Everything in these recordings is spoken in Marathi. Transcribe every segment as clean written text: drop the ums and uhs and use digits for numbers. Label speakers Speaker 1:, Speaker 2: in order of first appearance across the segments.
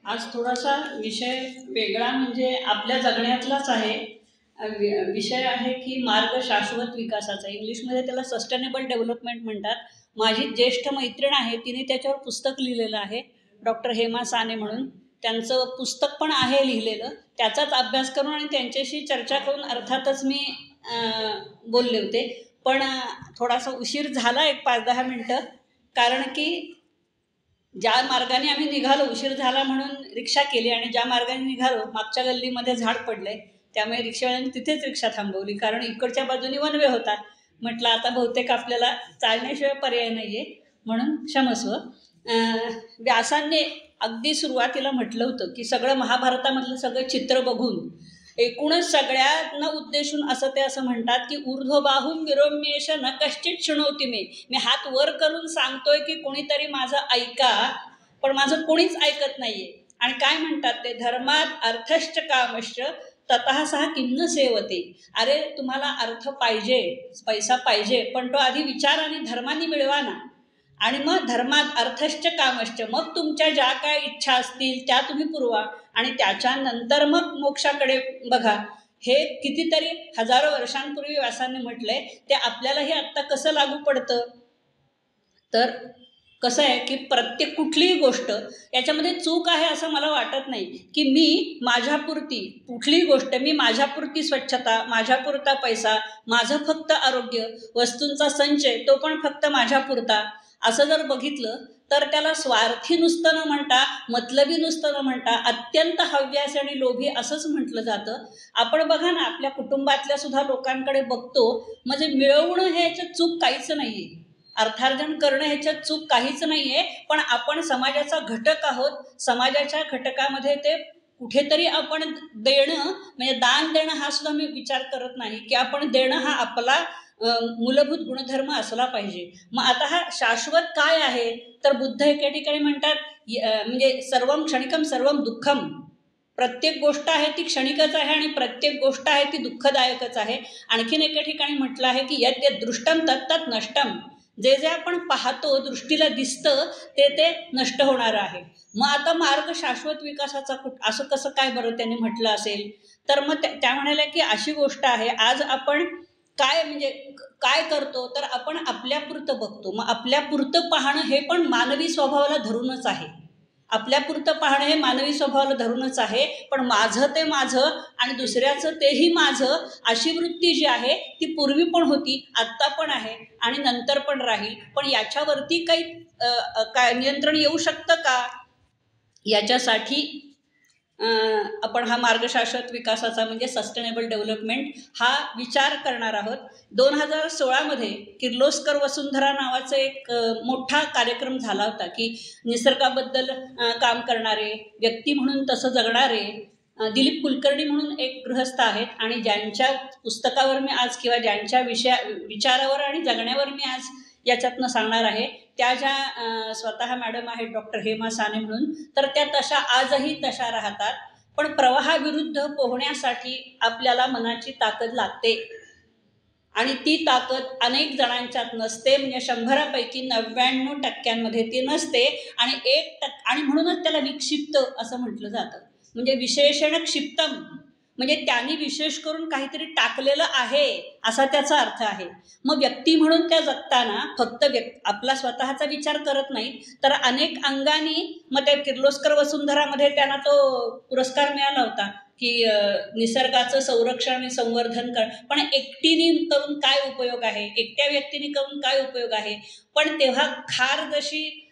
Speaker 1: आज थोडासा विषय वेगळा म्हणजे आपल्या जगण्यातलाच आहे. विषय आहे की मार्ग शाश्वत विकासाचा. इंग्लिशमध्ये त्याला सस्टेनेबल डेव्हलपमेंट म्हणतात. माझी ज्येष्ठ मैत्रीण आहे, तिने त्याच्यावर पुस्तक लिहिलेलं आहे, डॉक्टर हेमा साने म्हणून. त्यांचं पुस्तक पण आहे लिहिलेलं. त्याचाच अभ्यास करून आणि त्यांच्याशी चर्चा करून अर्थातच मी बोलले होते. पण थोडासा उशीर झाला, एक 5-10 मिनटं, कारण की ज्या मार्गाने आम्ही निघालो, उशीर झाला म्हणून रिक्षा केली, आणि ज्या मार्गाने निघालो मागच्या गल्लीमध्ये झाड पडले, त्यामुळे रिक्षावाल्याने तिथेच रिक्षा थांबवली, कारण इकडच्या बाजूने वन वे होता. म्हटलं आता बहुतेक आपल्याला चालण्याशिवाय पर्याय नाही आहे, म्हणून क्षमस्व. व्यासांनी अगदी सुरुवातीला म्हटलं होतं की सगळं महाभारतामधलं सगळं चित्र बघून एकूणच सगळ्यांना उद्देशून असं ते असं म्हणतात की ऊर्ध्वबाहून विरोम्येश न कश्चित शृणोती मी हात वर करून सांगतोय की कोणीतरी माझं ऐका, पण माझं कोणीच ऐकत नाहीये. आणि काय म्हणतात ते, धर्मात अर्थश्च कामश्च ततः सहा किन्न सेवते. अरे तुम्हाला अर्थ पाहिजे, पैसा पाहिजे, पण तो आधी विचार आणि धर्माने मिळवा ना, आणि मग धर्मात अर्थश्च कामश्च, मग तुमच्या ज्या काय इच्छा असतील त्या तुम्ही पुरवा, आणि त्याच्यानंतर मग मोक्षाकडे बघा. हे कितीतरी हजारो वर्षांपूर्वी व्यासांनी म्हटलंय. ते आपल्यालाही आत्ता कसं लागू पडतं, तर कसं आहे की प्रत्येक कुठलीही गोष्ट याच्यामध्ये चूक आहे असं मला वाटत नाही. की मी माझ्यापुरती कुठलीही गोष्ट, मी माझ्यापुरती स्वच्छता, माझ्यापुरता पैसा, माझं फक्त आरोग्य, वस्तूंचा संचय तो पण फक्त माझ्यापुरता, असं जर बघितलं तर त्याला स्वार्थी नुसतं न म्हणता, मतलबी नुसतं न म्हणता, अत्यंत हव्यासी आणि लोभी असंच म्हटलं जातं. आपण बघा ना, आपल्या कुटुंबातल्या सुद्धा लोकांकडे बघतो, म्हणजे मिळवणं हे याच्यात चूक काहीच नाही आहे, अर्थार्जन करणं ह्याच्यात चूक काहीच नाही आहे. पण आपण समाजाचा घटक आहोत, समाजाच्या घटकामध्ये ते कुठेतरी आपण देणं, म्हणजे दान देणं हा सुद्धा मी विचार करत नाही की आपण देणं हा आपला मूलभूत गुणधर्म असला पाहिजे. मग आता हा शाश्वत काय आहे, तर बुद्ध एका ठिकाणी म्हणतात म्हणजे सर्वम क्षणिकम सर्वम दुःखम. प्रत्येक गोष्ट आहे ती क्षणिकच आहे आणि प्रत्येक गोष्ट आहे ती दुःखदायकच आहे. आणखीन एका ठिकाणी म्हटलं आहे की यत् यत् दृष्टम तत्तत् नष्टम. जे जे आपण पाहतो, दृष्टीला दिसतं, ते ते नष्ट होणार आहे. मग आता मार्ग शाश्वत विकासाचा असं कसं काय बरं त्यांनी म्हटलं असेल, तर मग त्या म्हणाल्या की अशी गोष्ट आहे, आज आपण काय म्हणजे काय करतो, तर आपण आपल्यापुरतं बघतो. मग आपल्यापुरतं पाहणं हे पण मानवी स्वभावाला धरूनच आहे. आपल्यापुरतं पाहणं हे मानवी स्वभावाला धरूनच आहे. पण माझं ते माझं आणि दुसऱ्याचं तेही माझं, अशी वृत्ती जी आहे ती पूर्वी पण होती, आत्ता पण आहे आणि नंतर पण राहील. पण याच्यावरती काही काय नियंत्रण येऊ शकतं का, याच्यासाठी आपण हा मार्ग शाश्वत विकासाचा म्हणजे सस्टेनेबल डेव्हलपमेंट हा विचार करणार आहोत. 2016मध्ये किर्लोस्कर वसुंधरा नावाचा एक मोठा कार्यक्रम झाला होता की निसर्गाबद्दल काम करणारे व्यक्ती म्हणून तसं जगणारे दिलीप कुलकर्णी म्हणून एक गृहस्थ आहेत, आणि ज्यांच्या पुस्तकावर मी आज किंवा ज्यांच्या विचारावर आणि जगण्यावर मी आज याच्यातनं सांगणार आहे, त्या ज्या स्वतः मॅडम आहेत डॉक्टर हेमा साने म्हणून, तर त्या तशा आजही तशा राहतात. पण प्रवाहाविरुद्ध पोहण्यासाठी आपल्याला मनाची ताकद लागते, आणि ती ताकद अनेक जणांच्यात नसते. म्हणजे 100पैकी 99% ती नसते, आणि 1% आणि म्हणूनच त्याला विक्षिप्त असं म्हटलं जातं. म्हणजे विशेषण क्षिप्तम, म्हणजे त्यांनी विशेष करून काहीतरी टाकलेलं आहे असा त्याचा अर्थ आहे. मग व्यक्ती म्हणून त्या जगताना फक्त आपला स्वतःचा विचार करत नाही, तर अनेक अंगानी, मग त्या किर्लोस्कर वसुंधरामध्ये त्यांना तो पुरस्कार मिळाला होता की निसर्गाचं संरक्षण आणि संवर्धन कर. पण एकटीने करून काय उपयोग आहे, एकट्या व्यक्तीने करून काय उपयोग आहे. पण तेव्हा खार जशी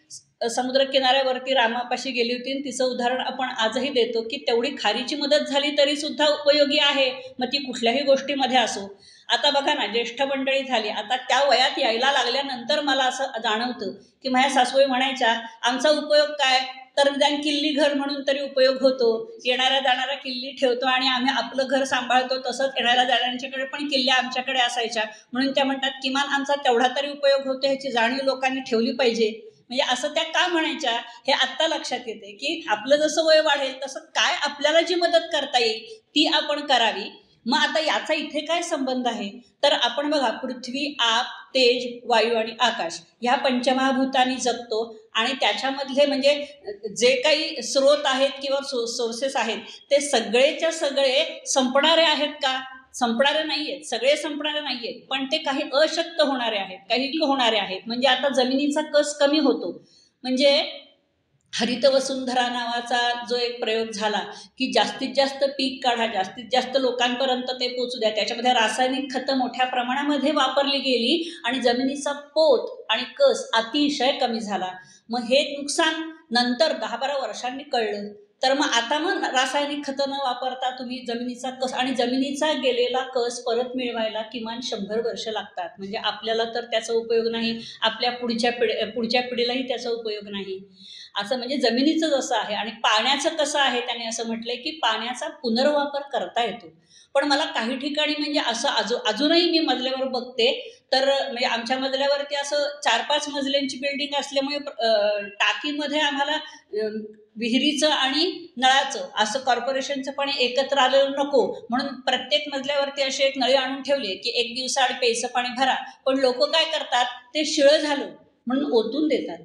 Speaker 1: समुद्रकिनाऱ्यावरती रामापाशी गेली होती, आणि तिचं उदाहरण आपण आजही देतो की तेवढी खारीची मदत झाली तरी सुद्धा उपयोगी आहे, मग ती कुठल्याही गोष्टीमध्ये असो. आता बघा ना, ज्येष्ठ मंडळी झाली, आता त्या वयात यायला लागल्यानंतर मला असं जाणवतं की माझ्या सासूबाई म्हणायच्या, आमचा उपयोग काय, तर निदान किल्ली घर म्हणून तरी उपयोग होतो, येणाऱ्या जाणाऱ्या किल्ली ठेवतो आणि आम्ही आपलं घर सांभाळतो, तसंच येणाऱ्या जाणाऱ्यांच्याकडे पण किल्ल्या आमच्याकडे असायच्या, म्हणून त्या म्हणतात किमान आमचा तेवढा तरी उपयोग होतो, ह्याची जाणीव लोकांनी ठेवली पाहिजे. म्हणजे असं त्या का म्हणायच्या हे आत्ता लक्षात येते की आपलं जसं वय वाढेल तसं काय आपल्याला जी मदत करता येईल ती आपण करावी. मग आता याचा इथे काय संबंध आहे, तर आपण बघा, पृथ्वी, आप, तेज, वायू आणि आकाश ह्या पंचमहाभूतांनी जगतो, आणि त्याच्यामधले म्हणजे जे काही स्रोत आहेत किंवा सोर्सेस आहेत ते सगळेच्या सगळे संपणारे आहेत का? संपणारे नाही आहेत, सगळे संपणारे नाही आहेत, पण ते काही अशक्त होणारे आहेत, काही होणारे आहेत. म्हणजे आता जमिनीचा कस कमी होतो. म्हणजे हरित वसुंधरा नावाचा जो एक प्रयोग झाला की जास्तीत जास्त पीक काढा, जास्तीत जास्त लोकांपर्यंत ते पोचू द्या, त्याच्यामध्ये रासायनिक खतं मोठ्या प्रमाणामध्ये वापरली गेली आणि जमिनीचा पोत आणि कस अतिशय कमी झाला. मग हे नुकसान नंतर 10-12 वर्षांनी कळलं. तर मग आता मग रासायनिक खतं न वापरता तुम्ही जमिनीचा कस, आणि जमिनीचा गेलेला कस परत मिळवायला किमान 100 वर्ष लागतात. म्हणजे आपल्याला तर त्याचा उपयोग नाही, आपल्या पुढच्या पिढीलाही त्याचा उपयोग नाही. असं म्हणजे जमिनीचं जसं आहे. आणि पाण्याचं कसं आहे, त्याने असं म्हटलंय की पाण्याचा पुनर्वापर करता येतो. पण मला काही ठिकाणी म्हणजे असं अजूनही मी मजल्यावर बघते तर म्हणजे आमच्या मजल्यावरती असं 4-5 मजल्यांची बिल्डिंग असल्यामुळे टाकीमध्ये आम्हाला विहिरीचं आणि नळाचं असं कॉर्पोरेशनचं पाणी एकत्र आलेलं नको म्हणून प्रत्येक मजल्यावरती अशी एक नळी आणून ठेवली की 1 दिवसाआड प्यायचं पाणी भरा. पण लोक काय करतात, ते शिळं झालं म्हणून ओतून देतात.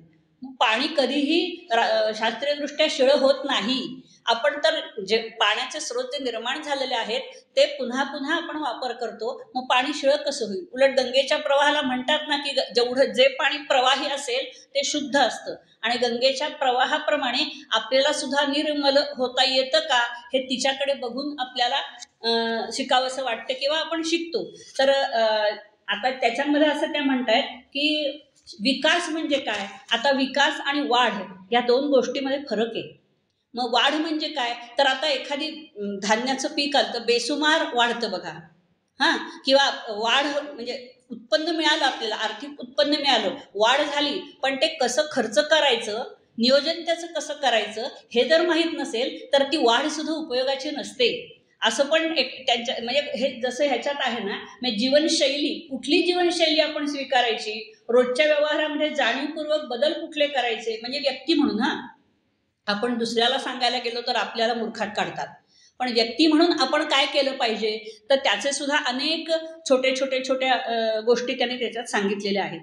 Speaker 1: पाणी कधीही शास्त्रीयदृष्ट्या शिळं होत नाही. आपण तर जे पाण्याचे स्रोत जे निर्माण झालेले आहेत ते पुन्हा पुन्हा आपण वापर करतो. मग पाणी शिळं कसं होईल? उलट गंगेच्या प्रवाहाला म्हणतात ना की जेवढं जे पाणी प्रवाही असेल ते शुद्ध असतं. आणि गंगेच्या प्रवाहाप्रमाणे आपल्याला सुद्धा निर्मल होता येतं का हे तिच्याकडे बघून आपल्याला शिकावंसं वाटतं किंवा आपण शिकतो. तर आता त्याच्यामध्ये असं त्या म्हणतायत की विकास म्हणजे काय. आता विकास आणि वाढ या 2 गोष्टीमध्ये फरक आहे. मग वाढ म्हणजे काय, तर आता एखादी धान्याचं पीक आलं तर बेसुमार वाढतं बघा. हां, किंवा वाढ म्हणजे उत्पन्न मिळालं, आपल्याला आर्थिक उत्पन्न मिळालं, वाढ झाली, पण ते कसं खर्च करायचं, नियोजन त्याचं कसं करायचं हे जर माहीत नसेल तर ती वाढ सुद्धा उपयोगाची नसते. असं पण एक त्यांच्या म्हणजे हे जसं ह्याच्यात आहे ना, म्हणजे जीवनशैली, कुठली जीवनशैली आपण स्वीकारायची, रोजच्या व्यवहारामध्ये जाणीवपूर्वक बदल कुठले करायचे. म्हणजे व्यक्ती म्हणून आपण दुसऱ्याला सांगायला गेलो तर आपल्याला मूर्खात काढतात, पण व्यक्ती म्हणून आपण काय केलं पाहिजे तर त्याचे सुद्धा अनेक छोट्या गोष्टी त्याने त्याच्यात सांगितलेल्या आहेत.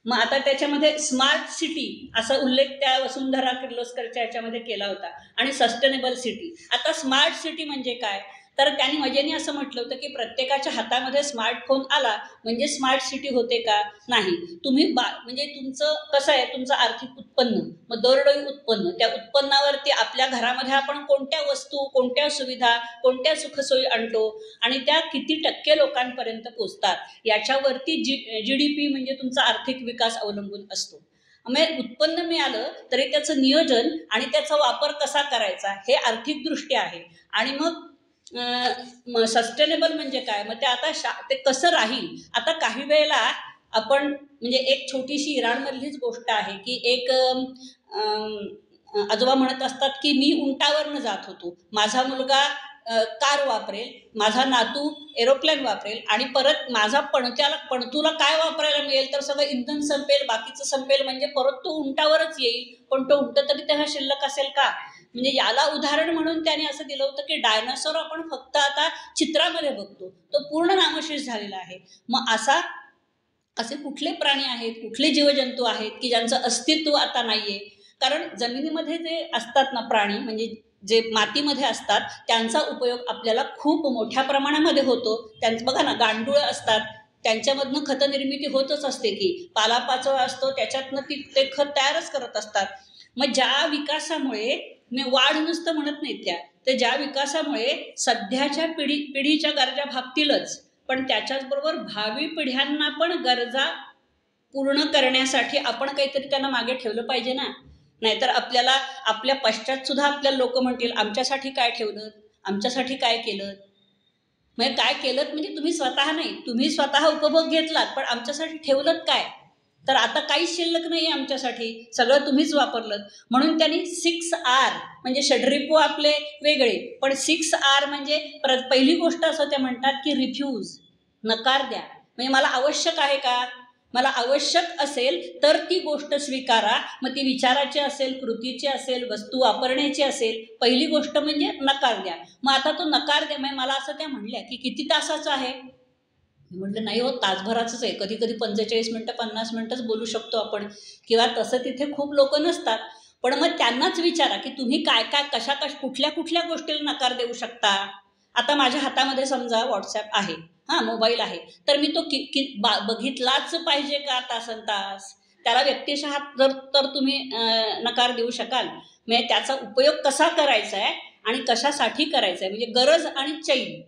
Speaker 1: मग आता त्याच्यामध्ये स्मार्ट सिटी असा उल्लेख त्या वसुंधरा किर्लोस्करच्या याच्यामध्ये केला होता आणि सस्टेनेबल सिटी. आता स्मार्ट सिटी म्हणजे काय, तर त्यांनी मजेने असं म्हटलं होतं की प्रत्येकाच्या हातामध्ये स्मार्टफोन आला म्हणजे स्मार्ट सिटी होते का, नाही. तुम्ही म्हणजे तुमचं कसं आहे, तुमचं आर्थिक उत्पन्न, मग दरडोई उत्पन्न, त्या उत्पन्नावरती आपल्या घरामध्ये आपण कोणत्या वस्तू, कोणत्या सुविधा, कोणत्या सुखसोयी आणतो आणि त्या किती टक्के लोकांपर्यंत पोचतात याच्यावरती GDP म्हणजे तुमचा आर्थिक विकास अवलंबून असतो. म्हणजे उत्पन्न मिळालं तरी त्याचं नियोजन आणि त्याचा वापर कसा करायचा हे आर्थिकदृष्ट्या आहे. आणि मग सस्टेनेबल म्हणजे काय, मग ते आता ते कसं राहील. आता काही वेळेला आपण म्हणजे एक छोटीशी इराणमधलीच गोष्ट आहे की एक आजोबा म्हणत असतात की मी उंटावरनं जात होतो, माझा मुलगा कार वापरेल, माझा नातू एरोप्लेन वापरेल आणि परत माझा पणतूला काय वापरायला मिळेल, तर सगळं इंधन संपेल, बाकीचं संपेल, म्हणजे परत तो उंटावरच येईल, पण तो उंट तरी तेव्हा शिल्लक असेल का. म्हणजे याला उदाहरण म्हणून त्याने असं दिलं होतं की डायनासोर आपण फक्त आता चित्रामध्ये बघतो, तो पूर्ण नामशेष झालेला आहे. मग असे कुठले प्राणी आहेत, कुठले जीवजंतू आहेत की ज्यांचं अस्तित्व आता नाहीये. कारण जमिनीमध्ये जे असतात ना प्राणी, म्हणजे जे मातीमध्ये असतात, त्यांचा उपयोग आपल्याला खूप मोठ्या प्रमाणामध्ये होतो. त्यांचं बघा ना, गांडूळ असतात, त्यांच्यामधनं खत निर्मिती होतच असते की पालापाचोळा असतो, त्याच्यातनं ते खत तयारच करत असतात. मग ज्या विकासामुळे वाढ नुसतं म्हणत नाहीत त्या ज्या विकासामुळे सध्याच्या पिढीच्या गरजा भागतीलच, पण त्याच्याचबरोबर भावी पिढ्यांना पण गरजा पूर्ण करण्यासाठी आपण काहीतरी त्यांना मागे ठेवलं पाहिजे ना. नाहीतर आपल्याला आपल्या पश्चात सुद्धा आपल्याला लोक म्हणतील आमच्यासाठी काय ठेवलं, आमच्यासाठी काय केलं. म्हणजे काय केलं म्हणजे तुम्ही स्वतः नाही, तुम्ही स्वतः उपभोग घेतलात, पण आमच्यासाठी ठेवलं काय, तर आता काहीच शिल्लक नाही आमच्यासाठी, सगळं तुम्हीच वापरलं. म्हणून त्यांनी 6R म्हणजे षड्रिपू आपले वेगळे, पण 6R म्हणजे पहिली गोष्ट असं त्या म्हणतात की रिफ्यूज, नकार द्या. म्हणजे मला आवश्यक आहे का, मला आवश्यक असेल तर ती गोष्ट स्वीकारा. मग ती विचाराची असेल, कृतीची असेल, वस्तू वापरण्याची असेल, पहिली गोष्ट म्हणजे नकार द्या. मग आता तो नकार द्या, म्हणजे मला असं त्या म्हणल्या की किती तासाचा आहे, मी म्हटलं नाही हो, तासभराचंच आहे, कधी कधी 45 मिनटं 50 मिनटंच बोलू शकतो आपण, किंवा तसं तिथे खूप लोक नसतात. पण मग त्यांनाच विचारा की तुम्ही काय काय कुठल्या कुठल्या गोष्टीला नकार देऊ शकता. आता माझ्या हातामध्ये समजा व्हॉट्सॲप आहे, हां, मोबाईल आहे, तर मी तो बघितलाच पाहिजे का तासन तास? त्याला व्यक्तिशः जर तर तुम्ही नकार देऊ शकाल. म्हणजे त्याचा उपयोग कसा करायचा आहे आणि कशासाठी करायचा आहे, म्हणजे गरज आणि चैन,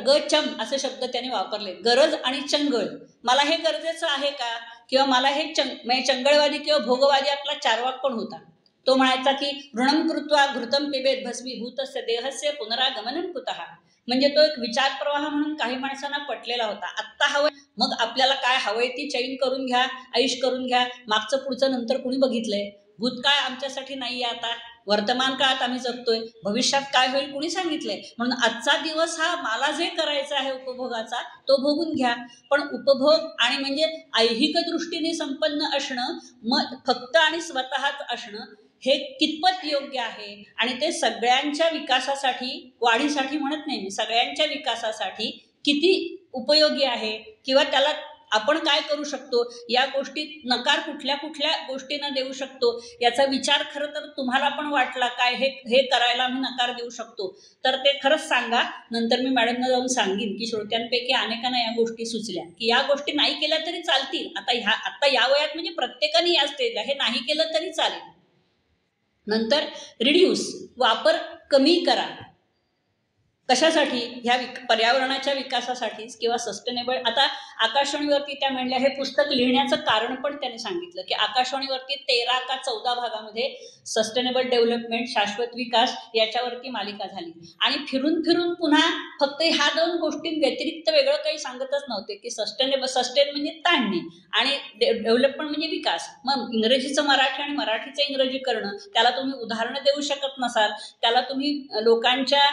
Speaker 1: गचम असे शब्द त्याने वापरले. गरज आणि चंगळ, मला हे गरजेचं आहे का, किंवा मला हे म्हणजे चंगळवादी किंवा भोगवादी आपला चार्वाक पण होता. तो म्हणायचा की ऋणम कृत्वा घृतम पिबेत भस्मीभूतस्य देहस्य पुनरागमनम कुतः. म्हणजे तो एक विचार प्रवाह म्हणून काही माणसांना पटलेला होता. आत्ता हवं मग आपल्याला काय हवंय ती चैन करून घ्या, आयुष करून घ्या, मागचं पुढचं नंतर कुणी बघितलंय, भूतकाळ आमच्यासाठी नाही आहे, आता वर्तमान काळात आम्ही जगतोय, भविष्यात काय होईल कुणी सांगितलंय. म्हणून आजचा दिवस हा मला जे करायचा आहे उपभोगाचा तो भोगून घ्या. पण उपभोग आणि म्हणजे ऐहिक दृष्टीने संपन्न असणं, मग फक्त आणि स्वतःच असणं, हे कितपत योग्य आहे आणि ते सगळ्यांच्या विकासासाठी, वाढीसाठी म्हणत नाही मी, सगळ्यांच्या विकासासाठी किती उपयोगी आहे, किंवा त्याला आपण काय करू शकतो, या गोष्टीत नकार कुठल्या कुठल्या गोष्टींना देऊ शकतो, याचा विचार खरं तर तुम्हाला पण वाटला काय, हे करायला मी नकार देऊ शकतो, तर ते खरंच सांगा. नंतर मी मॅडमना जाऊन सांगेन की श्रोत्यांपैकी अनेकांना या गोष्टी सुचल्या की या गोष्टी नाही केल्या तरी चालतील. आता या वयात म्हणजे प्रत्येकाने या स्टेजला हे नाही केलं तरी चालेल. नंतर रिड्यूस, वापर कमी करा. कशासाठी? ह्या पर्यावरणाच्या विकासासाठीच किंवा सस्टेनेबल. आता आकाशवाणीवरती त्या म्हणल्या, हे पुस्तक लिहिण्याचं कारण पण त्याने सांगितलं की आकाशवाणीवरती 13 का 14 भागामध्ये सस्टेनेबल डेव्हलपमेंट, शाश्वत विकास याच्यावरती मालिका झाली, आणि फिरून फिरून पुन्हा फक्त ह्या 2 गोष्टींव्यतिरिक्त वेगळं काही सांगतच नव्हते की सस्टेन म्हणजे ताणणे आणि डेव्हलपमेंट म्हणजे विकास. मग इंग्रजीचं मराठी आणि मराठीचं इंग्रजी करणं, त्याला तुम्ही उदाहरणं देऊ शकत नसाल, त्याला तुम्ही लोकांच्या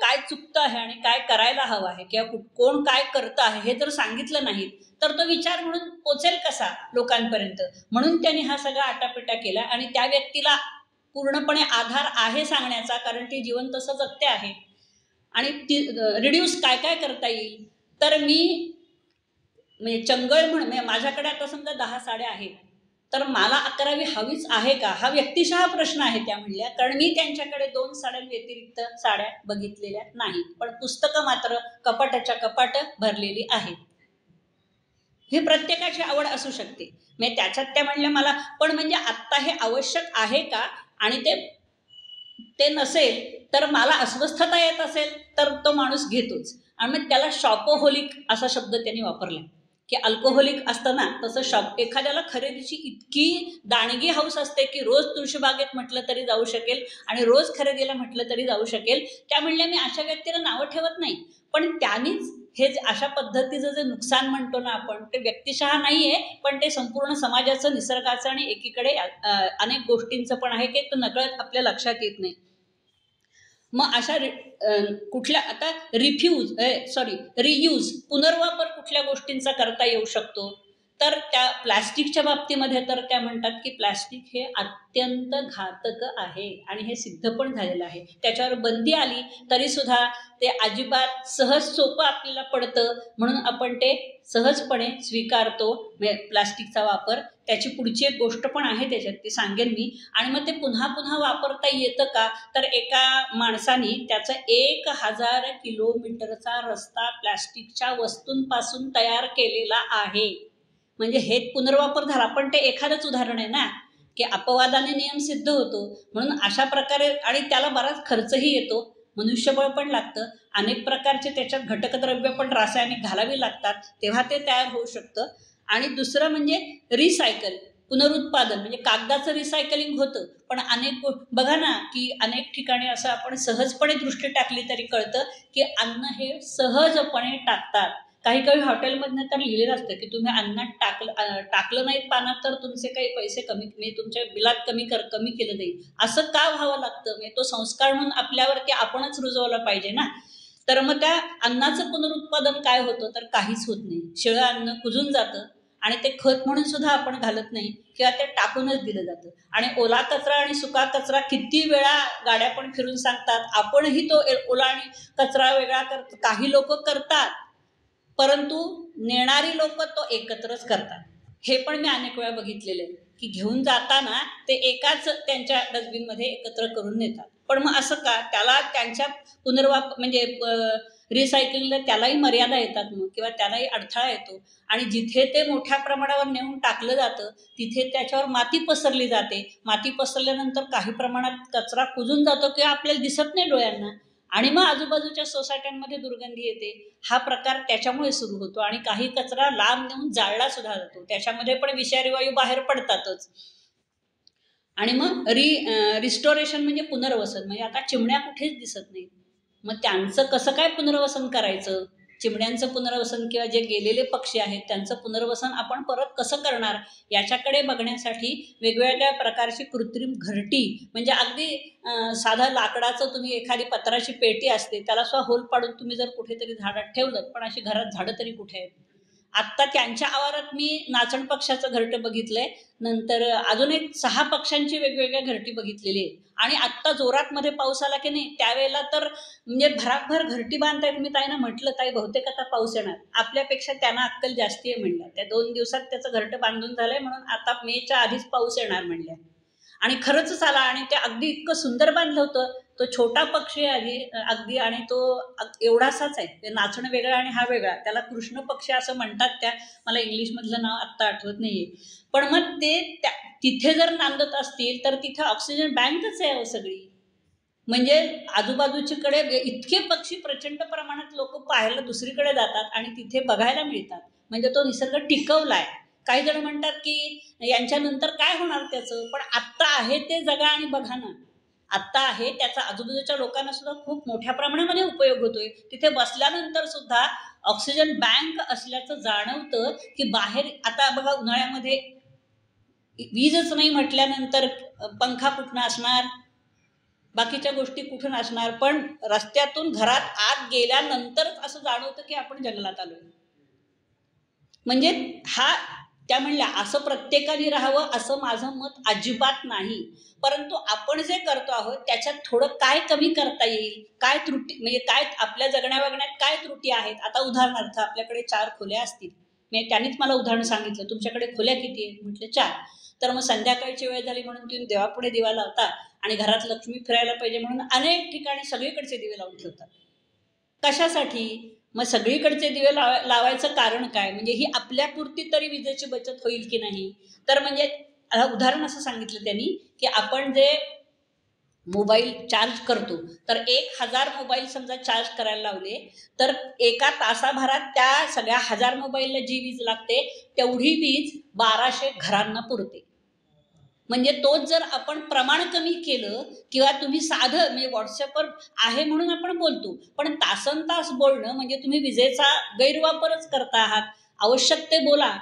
Speaker 1: काय चुकतं आहे आणि काय करायला हवं आहे, किंवा कोण काय करतं आहे हे जर सांगितलं नाही तर तो विचार म्हणून पोचेल कसा लोकांपर्यंत. म्हणून त्यांनी हा सगळा आटापिटा केला, आणि त्या व्यक्तीला पूर्णपणे आधार आहे सांगण्याचा, कारण ती जीवन तसं जगते आहे. आणि ती रिड्यूस काय काय करता येईल, तर मी म्हणजे चंगळ म्हणजे माझ्याकडे आता समजा 10 साड्या आहेत, तर मला 11वी हवीच आहे का, हा व्यक्तिशः प्रश्न आहे त्या म्हणल्या. कारण मी त्यांच्याकडे 2 साड्यांव्यतिरिक्त साड्या बघितलेल्या नाही, पण पुस्तकं मात्र कपाटाच्या कपाट भरलेली आहेत. ही प्रत्येकाची आवड असू शकते. म्हणजे त्याच्यात त्या म्हणल्या मला पण म्हणजे आत्ता हे आवश्यक आहे का, आणि ते नसेल तर मला अस्वस्थता येत असेल तर तो माणूस घेतोच. आणि मग त्याला शॉपोहोलिक असा शब्द त्यांनी वापरला की अल्कोहोलिक असतं ना तसं एखाद्याला खरेदीची इतकी दाणगी हौस असते की रोज तुळशीबागेत म्हटलं तरी जाऊ शकेल आणि रोज खरेदीला म्हटलं तरी जाऊ शकेल. त्या म्हणल्या मी अशा व्यक्तीला नावं ठेवत नाही, पण त्यांनीच हे अशा पद्धतीचं जे नुकसान म्हणतो ना आपण, ते व्यक्तिशः नाही आहे, पण ते संपूर्ण समाजाचं, निसर्गाचं आणि एकीकडे अनेक गोष्टींचं पण आहे की ते नकळत आपल्या लक्षात येत नाही. मग अशा कुठल्या आता रियूज, पुनर्वापर कुठल्या गोष्टींचा करता येऊ शकतो, तर त्या प्लॅस्टिकच्या बाबतीमध्ये तर त्या म्हणतात की प्लॅस्टिक हे अत्यंत घातक आहे आणि हे सिद्ध पण झालेलं आहे. त्याच्यावर बंदी आली तरी सुद्धा ते अजिबात सहज सोपं आपल्याला पडतं, म्हणून आपण ते सहजपणे स्वीकारतो प्लास्टिकचा वापर. त्याची पुढची एक गोष्ट पण आहे त्याच्यात, ती सांगेन मी. आणि मग ते पुन्हा पुन्हा वापरता येतं का, तर एका माणसाने त्याचा 1000 किलोमीटरचा रस्ता प्लास्टिकच्या वस्तूंपासून तयार केलेला आहे. म्हणजे हे पुनर्वापर झाला, पण ते एखादंच उदाहरण आहे ना, की अपवादाने नियम सिद्ध होतो. म्हणून अशा प्रकारे, आणि त्याला बराच खर्चही येतो, मनुष्यबळ पण लागतं, अनेक प्रकारचे त्याच्यात घटकद्रव्य पण रासायनिक घालावी लागतात, तेव्हा ते तयार होऊ शकतं. आणि दुसरं म्हणजे रिसायकल, पुनरुत्पादन, म्हणजे कागदाचं रिसायकलिंग होतं, पण बघा ना की अनेक ठिकाणी असं आपण सहजपणे दृष्टी टाकली तरी कळतं की अन्न हे सहजपणे टाकतात. काही हॉटेलमधनं तर लिहिलेलं असतं की तुम्ही अन्नात टाकलं नाही पानात तर तुमचे काही पैसे कमी, तुमच्या बिलात कमी केलं जाईल. असं का व्हावं लागतं, म्हणजे तो संस्कार म्हणून आपल्यावरती आपणच रुजवला पाहिजे ना. तर मग त्या अन्नाचं पुनरुत्पादन काय होतं, तर काहीच होत नाही. शिळं अन्न कुजून जातं आणि ते खत म्हणून सुद्धा आपण घालत नाही, किंवा ते टाकूनच दिलं जातं. आणि ओला कचरा आणि सुका कचरा किती वेळा गाड्या पण फिरून सांगतात, आपणही तो ओला आणि कचरा वेगळा काही लोक करतात, परंतु नेणारी लोक तो एकत्रच करतात. हे पण मी अनेक वेळा बघितलेलं आहे की घेऊन जाताना ते एकाच त्यांच्या डस्टबिनमध्ये एकत्र करून नेतात. पण मग असं का? त्याला त्यांच्या म्हणजे रिसायकलिंगला त्यालाही मर्यादा येतात मग, किंवा त्यालाही अडथळा येतो. आणि जिथे ते मोठ्या प्रमाणावर नेऊन टाकलं जातं तिथे त्याच्यावर माती पसरली जाते. माती पसरल्यानंतर काही प्रमाणात कचरा कुजून जातो किंवा आपल्याला दिसत नाही डोळ्यांना, आणि मग आजूबाजूच्या सोसायट्यांमध्ये दुर्गंधी येते. हा प्रकार त्याच्यामुळे सुरू होतो. आणि काही कचरा लांब नेऊन जाळला सुद्धा जातो, त्याच्यामध्ये पण विषारी वायू बाहेर पडतातच. आणि मग रिस्टोरेशन म्हणजे पुनर्वसन. म्हणजे आता चिमण्या कुठेच दिसत नाही, मग त्यांचं कसं काय पुनर्वसन करायचं? चिमण्यांचं पुनर्वसन किंवा जे गेलेले पक्षी आहेत त्यांचं पुनर्वसन आपण परत कसं करणार, याच्याकडे बघण्यासाठी वेगवेगळ्या प्रकारची कृत्रिम घरटी, म्हणजे अगदी साधा लाकडाचं तुम्ही एखादी पत्राची पेटी असते त्याला सुद्धा होल पाडून तुम्ही जर कुठेतरी झाडात ठेवलं, पण अशी घरात झाडं तरी कुठे आहेत? आत्ता त्यांच्या आवारात मी नाचण पक्षाचं घरटं बघितलंय, नंतर अजून एक 6 पक्ष्यांची वेगवेगळ्या घरटी बघितलेली आहे. आणि आत्ता जोरात मध्ये पाऊस आला की नाही त्यावेळेला तर म्हणजे भराभर घरटी बांधतायत. मी ताईना म्हटलं, ताई बहुतेक आता पाऊस येणार, आपल्यापेक्षा त्यांना अक्कल जास्ती आहे म्हणल्या. त्या 2 दिवसात त्याचं घरटं बांधून झालंय, म्हणून आता मेच्या आधीच पाऊस येणार म्हणल्या. आणि खरंच आला. आणि ते अगदी इतकं सुंदर बांधलं होतं. तो छोटा पक्षी अगदी, आणि तो एवढासाच आहे. ते नाचणं वेगळं आणि हा वेगळा. त्याला कृष्ण पक्षी असं म्हणतात. त्या मला इंग्लिशमधलं नाव आत्ता आठवत नाहीये. पण मग ते तिथे जर नांदत असतील तर तिथे ऑक्सिजन बँकच आहे सगळी. म्हणजे आजूबाजूच्याकडे इतके पक्षी प्रचंड प्रमाणात लोक पाहायला दुसरीकडे जातात आणि तिथे बघायला मिळतात. म्हणजे तो निसर्ग टिकवलाय. काही जण म्हणतात की यांच्यानंतर काय होणार त्याचं, पण आत्ता आहे ते जगा आणि बघा ना. आत्ता आहे त्याचा आजूबाजूच्या लोकांना सुद्धा खूप मोठ्या प्रमाणामध्ये उपयोग होतोय. तिथे बसल्यानंतर सुद्धा ऑक्सिजन बँक असल्याचं जाणवतं. की बाहेर आता बघा उन्हाळ्यामध्ये वीजच नाही म्हटल्यानंतर पंखा कुठून असणार, बाकीच्या गोष्टी कुठून असणार, पण रस्त्यातून घरात आत गेल्यानंतरच असं जाणवतं की आपण जंगलात आलोय. म्हणजे हा त्या म्हणल्या असं प्रत्येकाने राहावं असं माझं मत अजिबात नाही. परंतु आपण जे करतो आहोत त्याच्यात थोडं काय कमी करता येईल, काय त्रुटी, म्हणजे काय आपल्या जगण्या वागण्यात काय त्रुटी आहेत. आता उदाहरणार्थ आपल्याकडे 4 खोल्या असतील, म्हणजे त्यांनीच मला उदाहरण सांगितलं, तुमच्याकडे खोल्या किती आहेत? म्हटलं 4. तर मग संध्याकाळची वेळ झाली म्हणून तुम्ही देवापुढे दिवा लावता आणि घरात लक्ष्मी फिरायला पाहिजे म्हणून अनेक ठिकाणी सगळीकडचे दिवे लावून ठेवतात. कशासाठी? मग सगळीकडचे दिवे लावायचं कारण काय? म्हणजे ही आपल्यापुरती तरी विजेची बचत होईल की नाही. तर म्हणजे उदाहरण असं सांगितलं त्यांनी की आपण जे मोबाईल चार्ज करतो, तर 1000 मोबाईल समजा चार्ज करायला लावले तर एका तासाभरात त्या सगळ्या 1000 मोबाईलला जी वीज लागते तेवढी वीज 1200 घरांना पुरते. म्हणजे तोच जर आपण प्रमाण कमी केलं, किंवा तुम्ही साधं म्हणजे व्हॉट्सअपवर आहे म्हणून आपण बोलतो, पण तासनतास बोलणं म्हणजे तुम्ही विजेचा गैरवापरच करता आहात. आवश्यक ते बोला,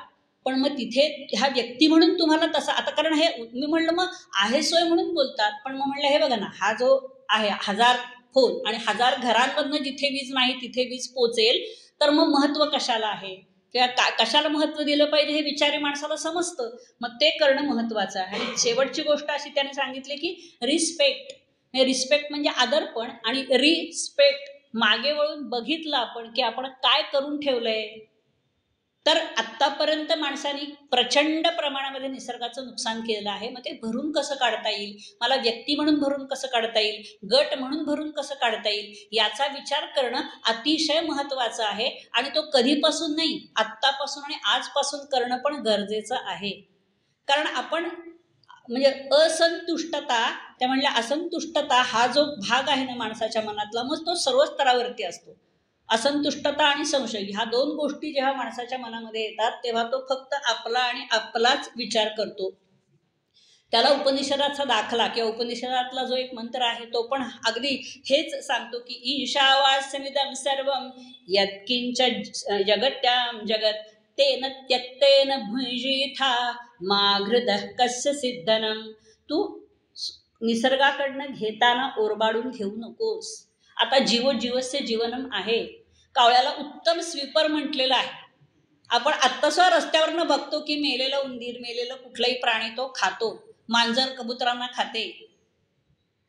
Speaker 1: पण मग तिथे ह्या व्यक्ती म्हणून तुम्हाला तसं, आता कारण हे मी म्हणलं मग आहे सोय म्हणून बोलतात, पण मग म्हणलं हे बघा ना, हा जो आहे 1000 फोन आणि 1000 घरांमधनं जिथे वीज नाही तिथे वीज पोचेल, तर मग महत्त्व कशाला आहे किंवा कशाला महत्त्व दिलं पाहिजे हे विचारी माणसाला समजतं. मग ते करणं महत्त्वाचं आहे. आणि शेवटची गोष्ट अशी त्याने सांगितली की रिस्पेक्ट. रिस्पेक्ट म्हणजे आदरपण, आणि रिस्पेक्ट मागे वळून बघितलं आपण की आपण काय करून ठेवलंय. तर आत्तापर्यंत माणसाने प्रचंड प्रमाणामध्ये निसर्गाचं नुकसान केलेलं आहे. मग ते भरून कसं काढता येईल, मला व्यक्ती म्हणून भरून कसं काढता येईल, गट म्हणून भरून कसं काढता येईल, याचा विचार करणं अतिशय महत्त्वाचं आहे. आणि तो कधीपासून नाही, आत्तापासून आणि आजपासून करणं पण गरजेचं आहे. कारण आपण म्हणजे असंतुष्टता, त्या म्हणल्या असंतुष्टता हा जो भाग आहे ना माणसाच्या मनातला, मग तो सर्व स्तरावरती असतो. असंतुष्टता आणि संशय ह्या 2 गोष्टी जेव्हा माणसाच्या मनामध्ये येतात तेव्हा तो फक्त आपला आणि आपलाच विचार करतो. त्याला उपनिषदाचा दाखला किंवा उपनिषदातला जो एक मंत्र आहे तो पण अगदी हेच सांगतो की ईशावास्यमिदं सर्वं यत्किंच जगत्यां जगत तेन त्यक्तेन भुंजीथा मा हृदः कस्य सिद्धनम. तू निसर्गाकडनं घेताना ओरबाडून घेऊ नकोस. आता जीवो जीवस्य जीवनम आहे. कावळ्याला उत्तम स्वीपर म्हटलेलं आहे. आपण आत्तासुद्धा रस्त्यावरनं बघतो की मेलेलं उंदीर, मेलेलं कुठलाही प्राणी तो खातो. मांजर कबुतरांना खाते.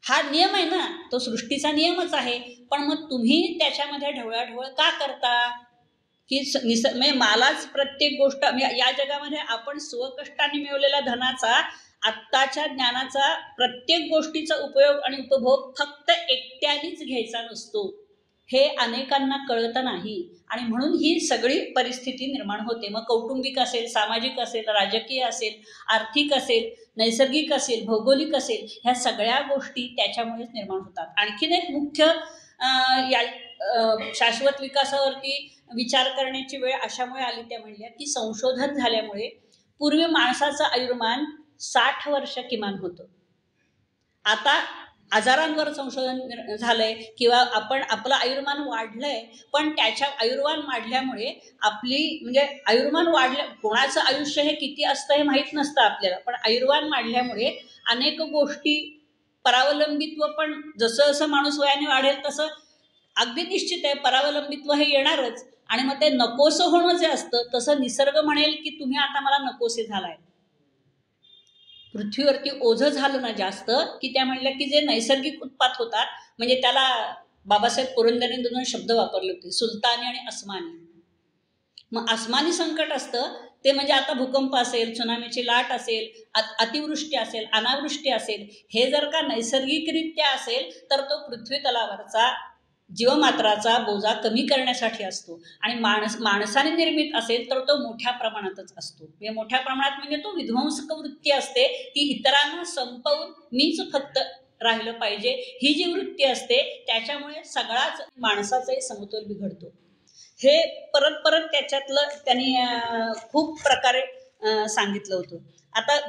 Speaker 1: हा नियम आहे ना, तो सृष्टीचा नियमच आहे. पण मग तुम्ही त्याच्यामध्ये ढवळाढवळ का करता? की म्हणजे मलाच प्रत्येक गोष्ट या जगामध्ये आपण स्वकष्टाने मिळवलेल्या धनाचा, आत्ताच्या ज्ञानाचा, प्रत्येक गोष्टीचा उपयोग आणि उपभोग फक्त एकट्यानेच घ्यायचा नसतो, हे अनेकांना कळत नाही. आणि म्हणून ही सगळी परिस्थिती निर्माण होते. मग कौटुंबिक असेल, सामाजिक असेल, राजकीय असेल, आर्थिक असेल, नैसर्गिक असेल, भौगोलिक असेल, ह्या सगळ्या गोष्टी त्याच्यामुळेच निर्माण होतात. आणखीन एक मुख्य या शाश्वत विकासावरती विचार करण्याची वेळ अशामुळे आली, त्या म्हणल्या की संशोधन झाल्यामुळे पूर्वी माणसाचं आयुर्मान 60 वर्ष किमान होतं. आता आजारांवर संशोधन झालंय किंवा आपलं आयुर्मान वाढलंय, पण त्याच्या आयुर्मान वाढल्यामुळे म्हणजे आयुर्मान कोणाचं आयुष्य हे किती असतं हे माहीत नसतं आपल्याला, पण आयुर्मान वाढल्यामुळे अनेक गोष्टी, परावलंबित्व पण जसं जसं माणूस वयाने वाढेल तसं अगदी निश्चित आहे परावलंबित्व हे येणारच. आणि मग ते नकोसं होणं जे असतं, तसं निसर्ग म्हणेल की तुम्ही आता मला नकोसे झालाय. पृथ्वीवरती ओझं झालं ना जास्त, की त्या म्हणल्या की जे नैसर्गिक उत्पात होतात, म्हणजे त्याला बाबासाहेब पुरंदरेंनी 2 शब्द वापरले होते, सुलतानी आणि अस्मानी. मग अस्मानी संकट असतं ते म्हणजे आता भूकंप असेल, त्सुनामीची लाट असेल, अतिवृष्टी असेल, अनावृष्टी असेल, हे जर का नैसर्गिकरित्या असेल तर तो पृथ्वी तलावरचा जीवमात्राचा बोजा कमी करण्यासाठी असतो. आणि माणसाने निर्मित असेल तर तो मोठ्या प्रमाणातच असतो. म्हणजे मोठ्या प्रमाणात म्हणजे तो विध्वंसक वृत्ती असते, की इतरांना संपवून मीच फक्त राहिलं पाहिजे, ही जी वृत्ती असते त्याच्यामुळे सगळाच माणसाचाही समतोल बिघडतो. हे परत परत त्याच्यातलं त्यांनी खूप प्रकारे सांगितलं होतं. आता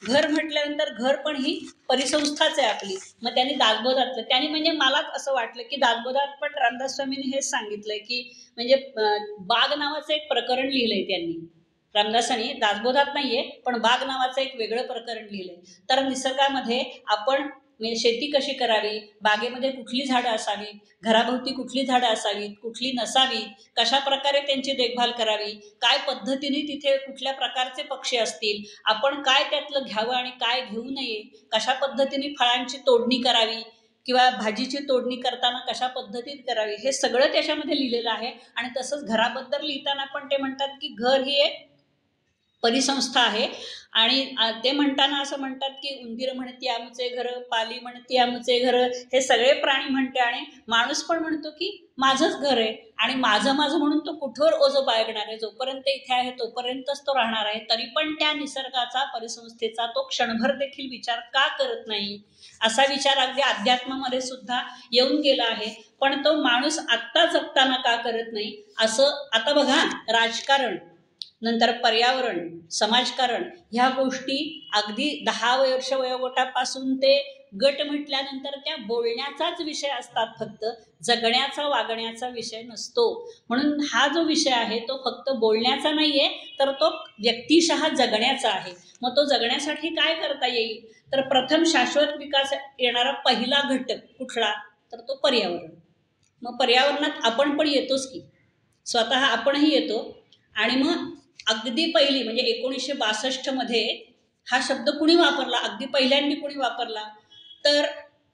Speaker 1: घर म्हटल्यानंतर घर पण ही परिसंस्थाच आहे आपली. मग त्यांनी दासबोधातलं, त्यांनी म्हणजे मलाच असं वाटलं की दासबोधात पण रामदास स्वामींनी हेच सांगितलंय की म्हणजे बाग नावाचं एक प्रकरण लिहिलंय त्यांनी, रामदासांनी. दासबोधात नाहीये, पण बाग नावाचं एक वेगळं प्रकरण लिहिलंय. तर निसर्गामध्ये आपण म्हणजे शेती कशी करावी, बागेमध्ये कुठली झाडं असावी, घराभोवती कुठली झाडं असावीत, कुठली नसावीत, कशा प्रकारे त्यांची देखभाल करावी, काय पद्धतीने तिथे कुठल्या प्रकारचे पक्षी असतील, आपण काय त्यातलं घ्यावं आणि काय घेऊ नये, कशा पद्धतीने फळांची तोडणी करावी किंवा भाजीची तोडणी करताना कशा पद्धतीत करावी, हे सगळं त्याच्यामध्ये लिहिलेलं आहे. आणि तसंच घराबद्दल लिहिताना पण ते म्हणतात की घर ही एक परिसंस्था आहे. आणि ते म्हणताना असं म्हणतात की उंदीर म्हणते आमचे घर, पाली म्हणते आमचे घर, हे सगळे प्राणी म्हणते. आणि माणूस पण म्हणतो की माझंच घर आहे आणि माझं म्हणून तो कुठवर ओझं बाळगणार आहे. जोपर्यंत इथे आहे तोपर्यंतच तो राहणार आहे. तरी पण त्या निसर्गाचा, परिसंस्थेचा तो क्षणभर देखील विचार का करत नाही, असा विचार अगदी अध्यात्मामध्ये सुद्धा येऊन गेला आहे. पण तो माणूस आत्ता जगताना का करत नाही असं. आता बघा, राजकारण, नंतर पर्यावरण, समाजकारण, ह्या गोष्टी अगदी 10 वर्ष वयोगटापासून ते गट म्हटल्यानंतर त्या बोलण्याचाच विषय असतात, फक्त जगण्याचा, वागण्याचा विषय नसतो. म्हणून हा जो विषय आहे तो फक्त बोलण्याचा नाहीये, तर तो व्यक्तिशः जगण्याचा आहे. मग तो जगण्यासाठी काय करता येईल, तर प्रथम शाश्वत विकास येणारा पहिला घटक कुठला, तर तो पर्यावरण. मग पर्यावरणात आपण पण येतोच की, स्वतः आपणही येतो. आणि मग अगदी पहिली म्हणजे 1962 मध्ये हा शब्द कुणी वापरला, अगदी पहिल्यांदा कुणी वापरला, तर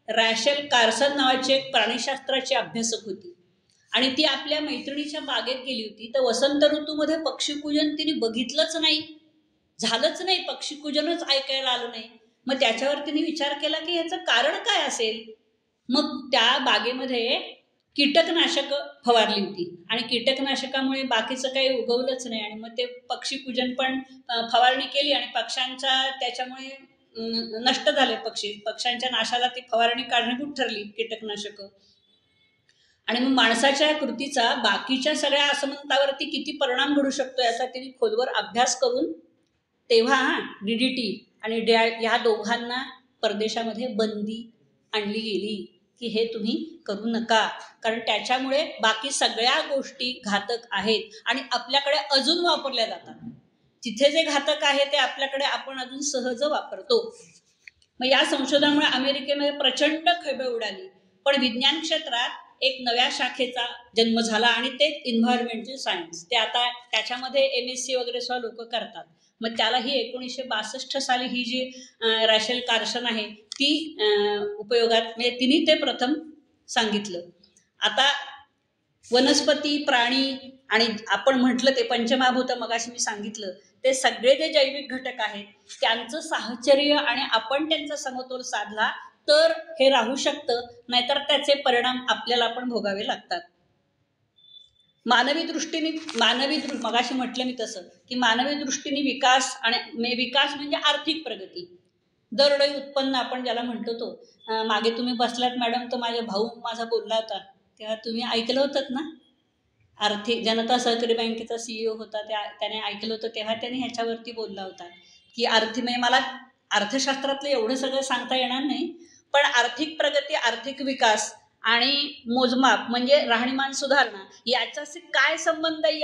Speaker 1: रॅशेल कार्सन नावाची एक प्राणीशास्त्राची अभ्यासक होती. आणि ती आपल्या मैत्रिणीच्या बागेत गेली होती. तर वसंत ऋतूमध्ये पक्षीपूजन तिने बघितलंच नाही, झालंच नाही, पक्षीपूजनच ऐकायला आलं नाही. मग त्याच्यावर तिने विचार केला की याचं कारण काय असेल. मग त्या बागेमध्ये कीटकनाशक फवारली होती आणि कीटकनाशकामुळे बाकीचं काही उगवलंच नाही. आणि मग ते पक्षीपूजन पण फवारणी केली आणि पक्ष्यांचा त्याच्यामुळे नष्ट झाले पक्ष्यांच्या नाशाला ती फवारणी कारणीभूत ठरली, कीटकनाशक. आणि मग माणसाच्या कृतीचा बाकीच्या सगळ्या असमंतावरती किती परिणाम घडू शकतो याचा तिने खोलवर अभ्यास करून तेव्हा DDT आणि ह्या दोघांना परदेशामध्ये बंदी आणली गेली की हे तुम्ही करू नका, कारण त्याच्यामुळे बाकी सगळ्या गोष्टी घातक आहेत आणि आपल्याकडे अजून वापरल्या जातात. तिथे जे घातक आहे ते आपल्याकडे आपण अजून सहज वापरतो. मग या संशोधनामुळे अमेरिकेमध्ये प्रचंड खळबळ उडाली. पण विज्ञान क्षेत्रात एक नव्या शाखेचा जन्म झाला आणि ते एन्व्हायरमेंटल सायन्स. ते आता त्याच्यामध्ये MSc वगैरे सुद्धा लोक करतात. मग त्याला ही 1962 साली ही जी रॅशेल कार्सन आहे ती उपयोगात, म्हणजे तिने ते प्रथम सांगितलं. आता वनस्पती, प्राणी आणि आपण म्हटलं ते पंचमहाभूत मगाशी मी सांगितलं, ते सगळे जे जैविक घटक आहेत त्यांचं साहचर्य आणि आपण त्यांचा समतोल साधला तर हे राहू शकतं, नाहीतर त्याचे परिणाम आपल्याला पण भोगावे लागतात. मानवी दृष्टीने मगाशी म्हटलं मी तसं की मानवी दृष्टीने विकास आणि विकास म्हणजे आर्थिक प्रगती, दरडोई उत्पन्न आपण ज्याला म्हणतो तो. मागे तुम्ही बसलात मॅडम, तर माझा भाऊ माझा बोलला होता तेव्हा तुम्ही ऐकलं होतं ना. आर्थिक जनता सहकारी बँकेचा CEO होता, त्याने ऐकलं होतं तेव्हा त्याने ह्याच्यावरती बोलला होता की म्हणजे मला अर्थशास्त्रातलं एवढं सगळं सांगता येणार नाही, पण आर्थिक प्रगती, आर्थिक विकास आणि मोजमाप म्हणजे राहणीमान सुधारणा याच्याशी काय संबंध आहे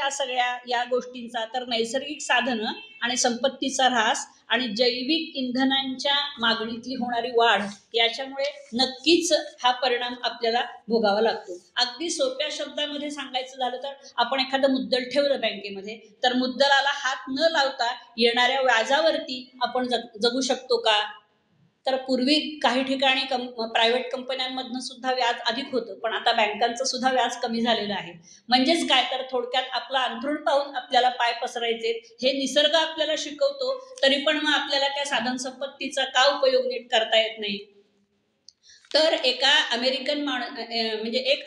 Speaker 1: या गोष्टींचा, तर नैसर्गिक साधनं आणि संपत्तीचा ऱ्हास आणि जैविक इंधनांच्या मागणीतली होणारी वाढ याच्यामुळे नक्कीच हा परिणाम आपल्याला भोगावा लागतो. अगदी सोप्या शब्दामध्ये सांगायचं झालं तर आपण एखादं मुद्दल ठेवलं बँकेमध्ये, तर मुद्दलाला हात न लावता येणाऱ्या व्याजावरती आपण जगू शकतो का? तर पूर्वी काही ठिकाणी प्रायव्हेट कंपन्यांमधनं सुद्धा व्याज अधिक होतं, पण आता बँकांचं सुद्धा व्याज कमी झालेलं आहे. म्हणजेच काय, तर थोडक्यात आपलं अंथरूण पाहून आपल्याला पाय पसरायचे हे निसर्ग आपल्याला शिकवतो, तरी पण मग आपल्याला त्या साधन संपत्तीचा का उपयोग नीट करता येत नाही. तर एक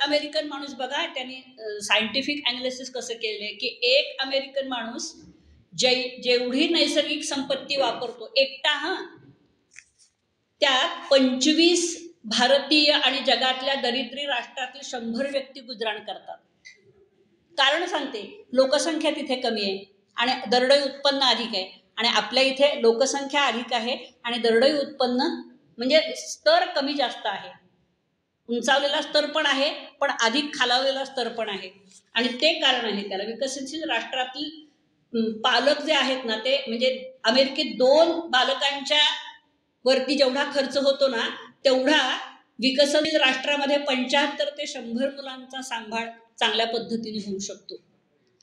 Speaker 1: अमेरिकन माणूस बघा, त्यांनी सायंटिफिक ॲनालिसिस कसं केलंय की एक अमेरिकन माणूस जेवढी नैसर्गिक संपत्ती वापरतो एकटा, त्यात 25 भारतीय आणि जगातल्या दरिद्री राष्ट्रातील 100 व्यक्ती गुजराण करतात. कारण सांगते, लोकसंख्या तिथे कमी आहे आणि दरडोई उत्पन्न अधिक आहे, आणि आपल्या इथे लोकसंख्या अधिक आहे आणि दरडोई उत्पन्न म्हणजे स्तर कमी जास्त आहे. उंचावलेला स्तर पण आहे, पण अधिक खालावलेला स्तर पण आहे. आणि ते कारण आहे त्याला. विकसनशील राष्ट्रातील पालक जे आहेत ना, ते म्हणजे अमेरिकेत 2 बालकांच्या वरती जेवढा खर्च होतो ना, तेवढा विकसनशील राष्ट्रामध्ये 75 ते 100 मुलांचा सांभाळ चांगल्या पद्धतीने होऊ शकतो,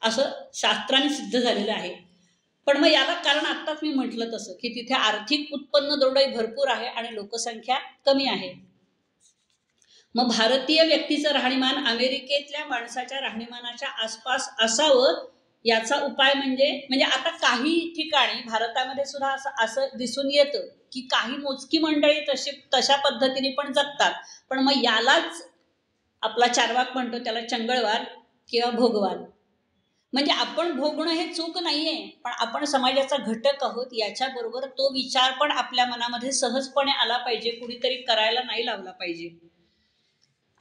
Speaker 1: असं शास्त्राने सिद्ध झालेलं आहे. पण मग याला कारण आत्ताच मी म्हटलं तसं की तिथे आर्थिक उत्पन्न दरडोई भरपूर आहे आणि लोकसंख्या कमी आहे. मग भारतीय व्यक्तीचं राहणीमान अमेरिकेतल्या माणसाच्या राहणीमानाच्या आसपास असावं, याचा उपाय म्हणजे आता काही ठिकाणी भारतामध्ये सुद्धा असं दिसून येतं की काही मोजकी मंडळी तशा पद्धतीने पण जगतात. पण मग यालाच आपला चार्वाक म्हणतो, त्याला चंगळवाद किंवा भोगवाद. म्हणजे आपण भोगणं हे चूक नाहीये, पण आपण समाजाचा घटक आहोत, याच्याबरोबर तो विचार पण आपल्या मनामध्ये सहजपणे आला पाहिजे, कुणीतरी करायला नाही लावला पाहिजे.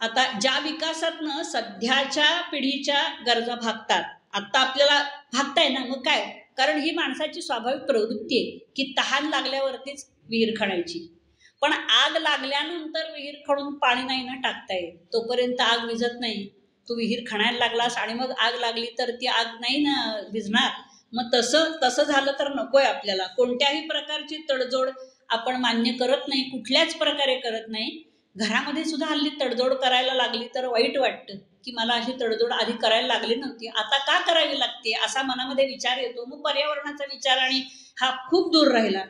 Speaker 1: आता ज्या विकासातनं सध्याच्या पिढीच्या गरजा भागतात, आता आपल्याला भागताय ना, मग काय, कारण ही माणसाची स्वाभाविक प्रवृत्ती आहे की तहान लागल्यावरतीच विहीर खणायची. पण आग लागल्यानंतर विहीर खणून पाणी नाही ना टाकता येत, तोपर्यंत आग विझत नाही. तू विहीर खणायला लागलास आणि मग आग लागली तर ती आग नाही ना विझणार. मग तसं झालं तर नकोय आपल्याला. कोणत्याही प्रकारची तडजोड आपण मान्य करत नाही, कुठल्याच प्रकारे करत नाही. घरामध्ये सुद्धा हल्ली तडजोड करायला लागली तर वाईट वाटतं की मला अशी तडजोड आधी करायला लागली नव्हती, आता का करावी लागते, असा मनामध्ये विचार येतो. मग पर्यावरणाचा विचार आणि हा खूप दूर राहिला.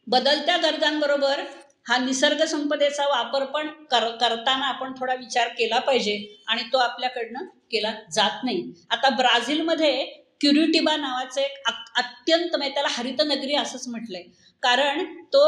Speaker 1: बदलत्या गरजांबरोबर हा निसर्ग संपदेचा वापर पण करताना आपण थोडा विचार केला पाहिजे, आणि तो आपल्याकडनं केला जात नाही. आता ब्राझीलमध्ये क्युरिटिबा नावाचं एक अत्यंत, म्हणजे त्याला हरित नगरी असंच म्हटलंय, कारण तो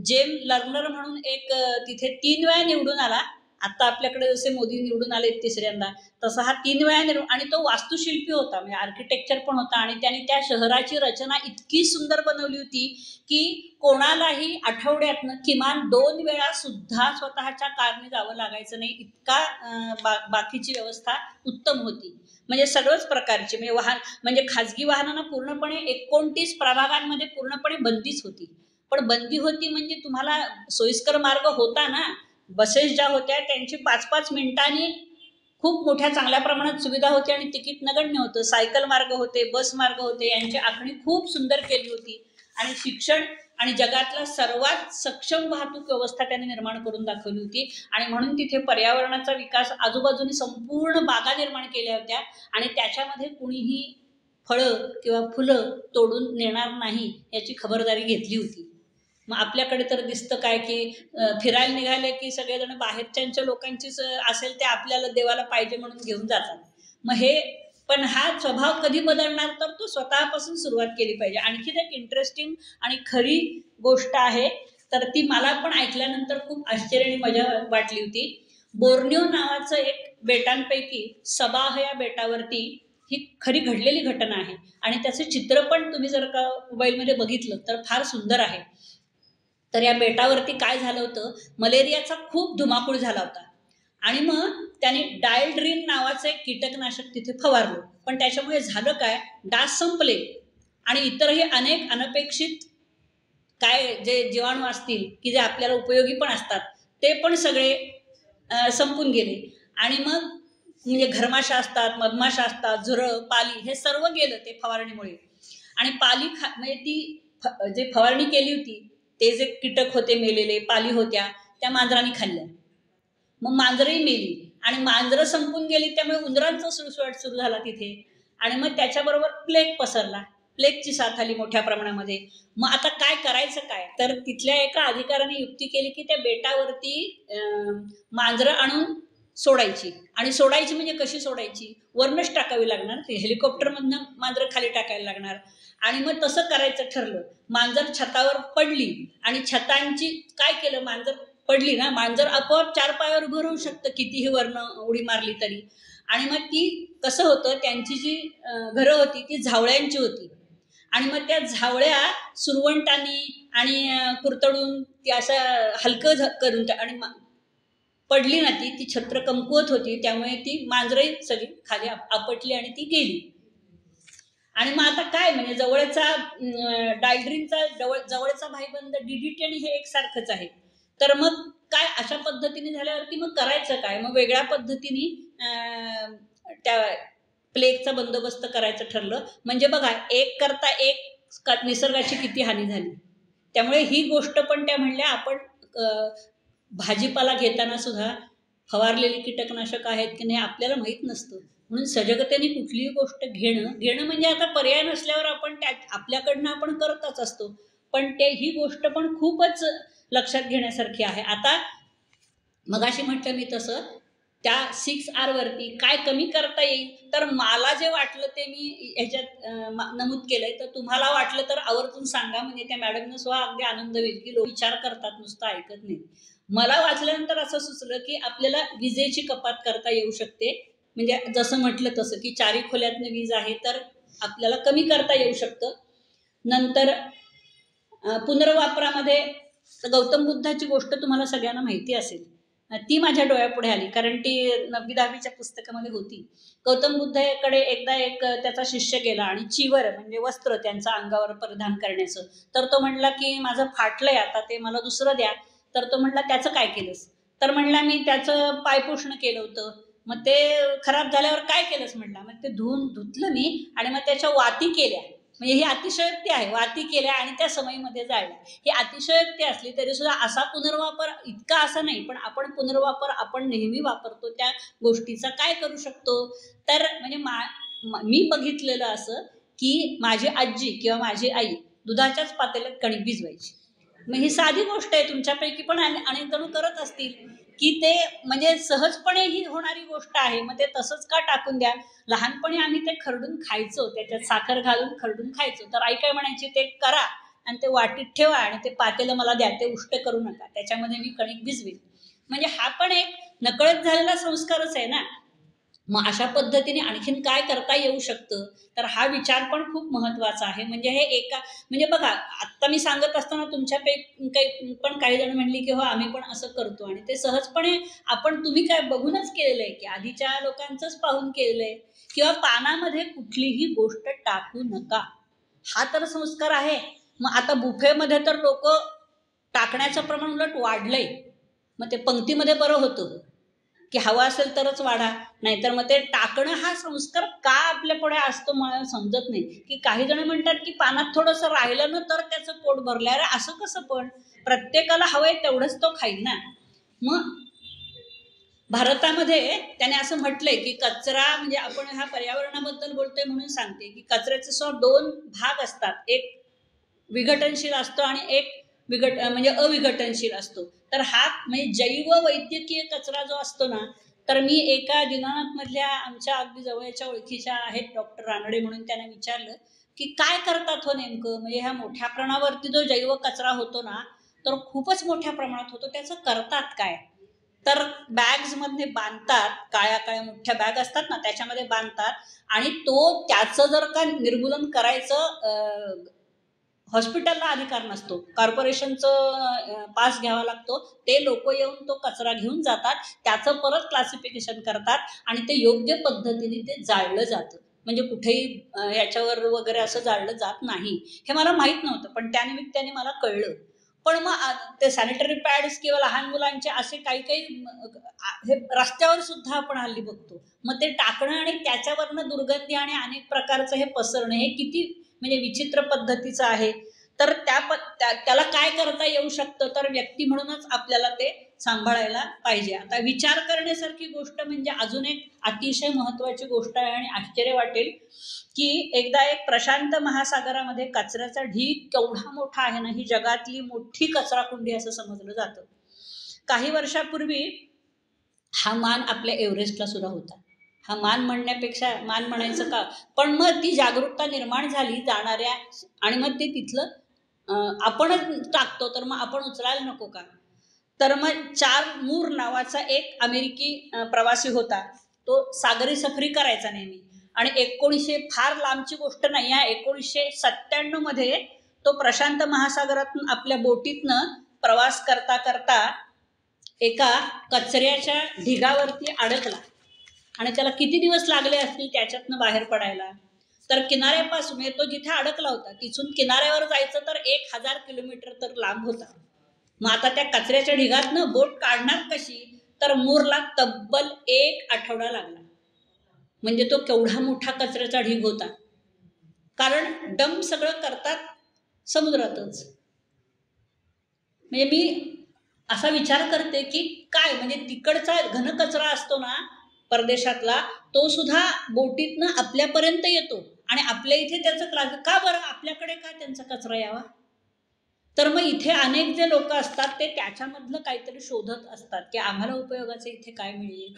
Speaker 1: जेम लर्नर म्हणून एक तिथे 3 वेळा निवडून आला. आता आपल्याकडे जसे मोदी निवडून आले तिसऱ्यांदा, तसा हा 3 वेळा आणि तो वास्तुशिल्पी होता, म्हणजे आर्किटेक्चर पण होता. आणि त्याने त्या शहराची रचना इतकी सुंदर बनवली होती की कोणालाही आठवड्यातनं किमान 2 वेळा सुद्धा स्वतःच्या कारने जावं लागायचं नाही, इतका बाकीची व्यवस्था उत्तम होती. म्हणजे सर्वच प्रकारची म्हणजे खाजगी वाहनांना पूर्णपणे 29 प्रभागांमध्ये पूर्णपणे बंदीच होती. पण बंदी होती म्हणजे तुम्हाला सोयीस्कर मार्ग होता ना. बसेस ज्या होत्या त्यांची 5-5 मिनिटांनी खूप मोठ्या चांगल्या प्रमाणात सुविधा होती आणि तिकीट नगण्य होतं. सायकल मार्ग होते, बस मार्ग होते, यांची आखणी खूप सुंदर केली होती. आणि शिक्षण आणि जगातला सर्वात सक्षम वाहतूक व्यवस्था त्याने निर्माण करून दाखवली होती. आणि म्हणून तिथे पर्यावरणाचा विकास, आजूबाजूने संपूर्ण बागा निर्माण केल्या होत्या आणि त्याच्यामध्ये कुणीही फळं किंवा फुलं तोडून नेणार नाही याची खबरदारी घेतली होती. मग आपल्याकडे तर दिसतं काय की फिरायला निघाले की सगळेजण बाहेरच्या लोकांचीच असेल ते आपल्याला देवाला पाहिजे म्हणून घेऊन जातात. मग हे पण हा स्वभाव कधी बदलणार, तर तो स्वतःपासून सुरुवात केली पाहिजे. आणखीन एक इंटरेस्टिंग आणि खरी गोष्ट आहे, तर ती मला पण ऐकल्यानंतर खूप आश्चर्य आणि मजा वाटली होती. बोर्निओ नावाचं एक बेटांपैकी सबाह या बेटावरती ही खरी घडलेली घटना आहे आणि त्याचं चित्र पण तुम्ही जर का मोबाईलमध्ये बघितलं तर फार सुंदर आहे. तर या बेटावरती काय झालं होतं, मलेरियाचा खूप धुमाकूळ झाला होता आणि मग त्याने डायल्ड्रिन नावाचं एक कीटकनाशक तिथे फवारलं. पण त्याच्यामुळे झालं काय, डास संपले आणि इतरही अनेक अनपेक्षित काय जे जीवाणू असतील की जे आपल्याला उपयोगी पण असतात ते पण सगळे संपून गेले. आणि मग म्हणजे घरमाशा असतात, मधमाशा असतात, झुरं, पाली हे सर्व गेलं ते फवारणीमुळे. आणि पाली म्हणजे ती जे फवारणी केली होती ते जे कीटक होते मेलेले, पाली होत्या, त्या मांजरांनी खाल्ल्या. मग मांजरही मेली आणि मांजरं संपून गेली, त्यामुळे उंदरांचा सुळसुळाट सुरू झाला तिथे. आणि मग त्याच्याबरोबर प्लेग पसरला, प्लेगची साथ आली मोठ्या प्रमाणामध्ये. मग आता काय करायचं काय, तर तिथल्या एका अधिकाऱ्याने युक्ती केली की त्या बेटावरती मांजरं आणून सोडायची. आणि सोडायची म्हणजे कशी सोडायची, वरनच टाकावी लागणार, ते हेलिकॉप्टरमधनं मांजरं खाली टाकायला लागणार. आणि मग तसं करायचं ठरलं. मांजर छतावर पडली आणि छतांची काय केलं, मांजर पडली ना, मांजर आपोआप 4 पायावर उभं राहू शकतं कितीही वरनं उडी मारली तरी. आणि मग ती कसं होतं, त्यांची जी घरं होती ती झावळ्यांची होती आणि मग त्या झावळ्या सुरवंटांनी आणि कुरतडून ती असं हलकं करून आणि पडली ना, ती छत्र कमकुवत होती, त्यामुळे ती मांजरही सगळी खाली आपटली आणि ती गेली. आणि मग आता काय, म्हणजे जवळचा डायड्रिनचा जवळचा भाईबंद डीडीटी आणि हे एकसारखंच आहे. तर मग काय अशा पद्धतीने झाल्यावरती मग करायचं काय, मग वेगळ्या पद्धतीने त्या प्लेगचा बंदोबस्त करायचं ठरलं. म्हणजे बघा, एक करता एक निसर्गाची किती हानी झाली. त्यामुळे ही गोष्ट पण त्या म्हणल्या, आपण भाजीपाला घेताना सुद्धा फवारलेली कीटकनाशक आहेत की नाही आपल्याला माहीत नसतं. म्हणून सजगतेने कुठलीही गोष्ट घेणं म्हणजे आता पर्याय नसल्यावर आपण त्या आपल्याकडनं आपण करतच असतो. पण ही गोष्ट पण खूपच लक्षात घेण्यासारखी आहे. आता मगाशी म्हटलं मी तसं, त्या 6R वरती काय कमी करता येईल, तर मला जे वाटलं ते मी ह्याच्यात नमूद केलंय. तर तुम्हाला वाटलं तर आवर्जून सांगा, म्हणजे त्या मॅडमनं सुद्धा अगदी आनंद होईल की लोक विचार करतात, नुसतं ऐकत नाही. मला वाचल्यानंतर असं सुचलं की आपल्याला विजेची कपात करता येऊ शकते. म्हणजे जसं म्हटलं तसं की 4 खोल्यातनं वीज आहे तर आपल्याला कमी करता येऊ शकतं. नंतर पुनर्वापरामध्ये गौतम बुद्धाची गोष्ट तुम्हाला सगळ्यांना माहिती असेल, ती माझ्या डोळ्यापुढे आली कारण ती 9वी-10वीच्या पुस्तकामध्ये होती. गौतम बुद्धाकडे एकदा एक त्याचा शिष्य गेला आणि चिवर म्हणजे वस्त्र त्यांचा अंगावर परिधान करण्याचं. तर तो म्हणला की माझं फाटलंय आता, ते मला दुसरं द्या. तर तो म्हणला त्याचं काय केलंस, तर म्हणला मी त्याचं पायपुषण केलं होतं. मग ते खराब झाल्यावर काय केलंस म्हणला, मग ते धुतलं मी आणि मग त्याच्या वाती केल्या. म्हणजे ही अतिशयोक्ती आहे, वाती केल्या आणि त्या समयीमध्ये जाळल्या. ही अतिशयोक्ती असली तरी सुद्धा असा पुनर्वापर इतका असा नाही, पण आपण पुनर्वापर आपण नेहमी वापरतो त्या गोष्टीचा काय करू शकतो. तर म्हणजे मी बघितलेलं असं की माझी आजी किंवा माझी आई दुधाच्याच पातेल्यात कणिक भिजवायची. मग ही साधी गोष्ट आहे, तुमच्यापैकी पण अनेक जण करत असतील की ते म्हणजे सहजपणे ही होणारी गोष्ट आहे. मग ते तसंच का टाकून द्या. लहानपणी आम्ही ते खरडून खायचो, त्याच्यात साखर घालून खरडून खायचो. तर आई काय म्हणायची, ते करा आणि ते वाटीत ठेवा आणि ते पातेलं मला द्या, ते उष्ट करू नका, त्याच्यामध्ये मी कणिक भिजवेल. म्हणजे हा पण एक नकळत झालेला संस्कारच आहे ना. मग अशा पद्धतीने आणखीन काय करता येऊ शकतं, तर हा विचार पण खूप महत्त्वाचा आहे. म्हणजे हे म्हणजे बघा, आत्ता मी सांगत असताना तुमच्यापैकी पण काही जण म्हणली की हो आम्ही पण असं करतो, आणि ते सहजपणे तुम्ही काय बघूनच केलेलं आहे की आधीच्या लोकांचंच पाहून केलेलं आहे. किंवा पानामध्ये कुठलीही गोष्ट टाकू नका, हा तर संस्कार आहे. मग आता बुफेमध्ये तर लोक टाकण्याचं प्रमाण उलट वाढलंय. मग ते पंक्तीमध्ये बरं होतं की हवा असेल तरच वाढा, नाहीतर मग ते टाकणं हा संस्कार का आपल्या पुढे असतो मला समजत नाही. की काही जण म्हणतात की पानात थोडंसं राहिलं ना तर त्याचं पोट भरलं. अरे असं कसं, पण प्रत्येकाला हवंय तेवढंच तो खाईल ना. मग भारतामध्ये त्याने असं म्हटलंय की कचरा म्हणजे आपण ह्या पर्यावरणाबद्दल बोलतोय म्हणून सांगते की कचऱ्याचे 2 भाग असतात, एक विघटनशील असतो आणि एक म्हणजे अविघटनशील असतो. तर हा म्हणजे जैव वैद्यकीय कचरा जो असतो ना, तर मी एका दीनानाथमधल्या आमच्या अगदी जवळच्या ओळखीच्या आहेत डॉक्टर रानडे म्हणून, त्यांना विचारलं की काय करतात हो नेमकं, म्हणजे ह्या मोठ्या प्रमाणावरती जो जैव कचरा होतो ना, तर खूपच मोठ्या प्रमाणात होतो, त्याचं करतात काय? तर बॅग्समध्ये बांधतात, काळ्या काळ्या मोठ्या बॅग असतात ना, त्याच्यामध्ये बांधतात आणि त्याचं जर का निर्मूलन करायचं हॉस्पिटलला अधिकार नसतो, कॉर्पोरेशनचं पास घ्यावा लागतो, ते लोक येऊन तो कचरा घेऊन जातात, त्याचं परत क्लासिफिकेशन करतात आणि ते योग्य पद्धतीने ते जाळलं जातं. म्हणजे कुठेही याच्यावर वगैरे असं जाळलं जात नाही. हे मला माहीत नव्हतं, पण त्यानिमित्ताने मला कळलं. पण मग ते सॅनिटरी पॅड्स किंवा लहान मुलांचे असे काही काही हे रस्त्यावर सुद्धा आपण हल्ली बघतो. मग ते टाकणं आणि त्याच्यावरनं दुर्गंधी आणि अनेक प्रकारचं हे पसरणं, हे किती म्हणजे विचित्र पद्धतीचं आहे. तर त्याला काय करता येऊ शकतं, तर व्यक्ती म्हणूनच आपल्याला ते सांभाळायला पाहिजे. आता विचार करण्यासारखी गोष्ट म्हणजे अजून एक अतिशय महत्त्वाची गोष्ट आहे आणि आश्चर्य वाटेल की एकदा एक प्रशांत महासागरामध्ये कचऱ्याचा ढीग केवढा मोठा आहे ना, ही जगातली मोठी कचराकुंडी असं समजलं जातं. काही वर्षापूर्वी हा मान आपल्या एव्हरेस्टला सुद्धा होता. हा मान म्हणण्यापेक्षा मान म्हणायचं का, पण मग ती जागरूकता निर्माण झाली जाणाऱ्या, आणि मग ते तिथलं आपणच टाकतो, तर मग आपण उचलायला नको का? तर मग चार्ल्स मूर नावाचा एक अमेरिकी प्रवासी होता. तो सागरी सफरी करायचा नेहमी, आणि 1900, फार लांबची गोष्ट नाही आहे, 1997 मध्ये तो प्रशांत महासागरातून आपल्या बोटीतनं प्रवास करता करता एका कचऱ्याच्या ढिगावरती अडकला आणि त्याला किती दिवस लागले असतील त्याच्यातनं बाहेर पडायला. तर किनाऱ्यापासून तो जिथे अडकला होता तिथून किनाऱ्यावर जायचं तर 1000 किलोमीटर तर लांब होता. मग आता त्या कचऱ्याच्या ढिगातनं बोट काढणार कशी, तर मूरला तब्बल 1 आठवडा लागला. म्हणजे तो केवढा मोठा कचऱ्याचा ढीग होता, कारण डंप सगळं करतात समुद्रातच. म्हणजे मी असा विचार करते की काय, म्हणजे तिकडचा घन कचरा असतो ना परदेशातला, तो सुद्धा बोटीतनं आपल्यापर्यंत येतो आणि आपल्या इथे त्याचं का बरं, आपल्याकडे का त्यांचा कचरा यावा? तर मग इथे अनेक जे लोक असतात ते त्याच्यामधलं काहीतरी शोधत असतात की आम्हाला उपयोगाचं इथे काय मिळेल.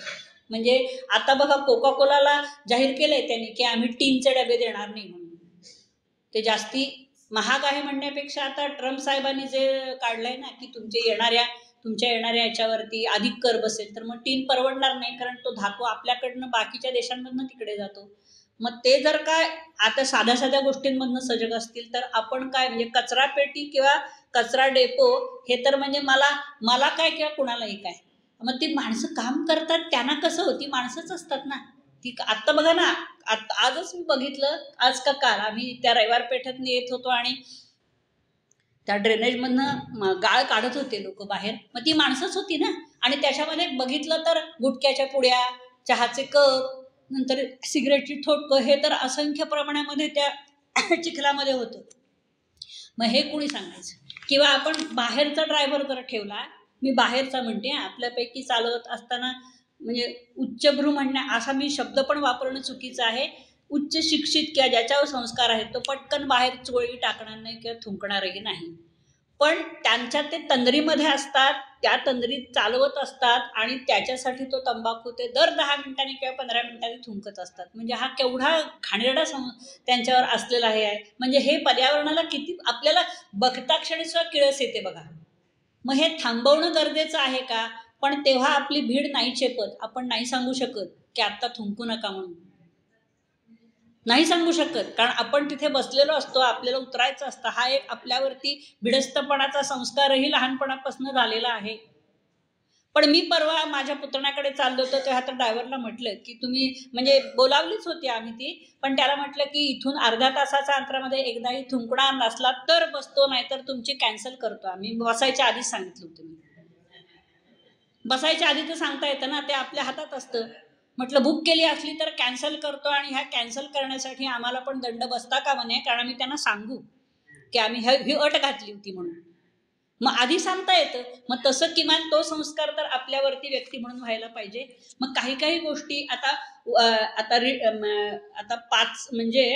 Speaker 1: म्हणजे आता बघा, कोका कोलाला जाहीर केलंय त्यांनी की आम्ही टीनचे डबे देणार नाही म्हणून. ते जास्ती महाग आहे म्हणण्यापेक्षा आता ट्रम्प साहेबांनी जे काढलंय ना की तुमच्या येणाऱ्या याच्यावरती अधिक कर बसेल, तर मग टीन परवडणार नाही, कारण तो धातू आपल्याकडनं बाकीच्या देशांमधनं तिकडे जातो. मग ते जर काय आता साध्या साध्या गोष्टींमधनं सजग असतील, तर आपण काय, म्हणजे कचरा पेटी किंवा कचरा डेपो हे तर म्हणजे मला काय किंवा कुणालाही काय. मग ती माणसं काम करतात, त्यांना कसं होती, माणसंच असतात ना ती. आत्ता बघा ना, आजच मी बघितलं, आज का काल आम्ही त्या रविवार पेठेतून येत होतो आणि त्या ड्रेनेजमधनं गाळ काढत होते लोक बाहेर, मग ती माणसंच होती ना. आणि त्याच्यामध्ये बघितलं तर गुटख्याच्या पुड्या, चहाचे कप, नंतर सिगरेटची ठोटकं, हे तर असंख्य प्रमाणामध्ये त्या चिखलामध्ये होतं. मग हे कुणी सांगायचं? किंवा आपण बाहेरचा ड्रायव्हर जर ठेवला, मी बाहेरचा म्हणते, आपल्यापैकी चालवत असताना, म्हणजे उच्चभ्रू म्हणण्या असा मी शब्द पण वापरणं चुकीचं आहे. उच्च शिक्षित किंवा ज्याच्यावर संस्कार आहेत तो पटकन बाहेर चोळी टाकणार नाही किंवा थुंकणारही नाही. पण त्यांच्या ते तंद्रीमध्ये असतात, त्या तंद्रीत चालवत असतात आणि त्याच्यासाठी तो तंबाखू ते दर 10 मिनिटांनी किंवा 15 मिनिटांनी थुंकत असतात. म्हणजे हा केवढा घाणेरडा त्यांच्यावर असलेला आहे. म्हणजे हे पर्यावरणाला किती आपल्याला बघता क्षणी सुद्धा किळस येते बघा. मग हे थांबवणं गरजेचं आहे का? पण तेव्हा आपली भीड नाही चेपत. आपण नाही सांगू शकत की आत्ता थुंकू नका म्हणून, नाही सांगू शकत, कारण आपण तिथे बसलेलो असतो, आपल्याला उतरायचं असतं. हा एक आपल्यावरती भिडस्तपणाचा संस्कारही लहानपणापासून झालेला आहे. पण मी परवा माझ्या पुतण्याकडे चाललो होतो, तेव्हा तर ड्रायव्हरला म्हटलं की तुम्ही, म्हणजे बोलावलीच होती आम्ही ती, पण त्याला म्हटलं की इथून अर्ध्या तासाच्या अंतरामध्ये एकदाही थुंकणार नसला तर बसतो, नाहीतर तुमची कॅन्सल करतो आम्ही. बसायच्या आधीच सांगितलं होतं मी. बसायच्या आधी तर सांगता येतं ना, ते आपल्या हातात असतं. म्हटलं बुक केली असली तर कॅन्सल करतो, आणि ह्या कॅन्सल करण्यासाठी आम्हाला पण दंड बसता का म्हणे, कारण आम्ही त्यांना सांगू की आम्ही ही अट घातली होती म्हणून. मग आधी सांगता येतं. मग तसं किमान तो संस्कार तर आपल्यावरती व्यक्ती म्हणून व्हायला पाहिजे. मग काही काही गोष्टी आता आता 5 म्हणजे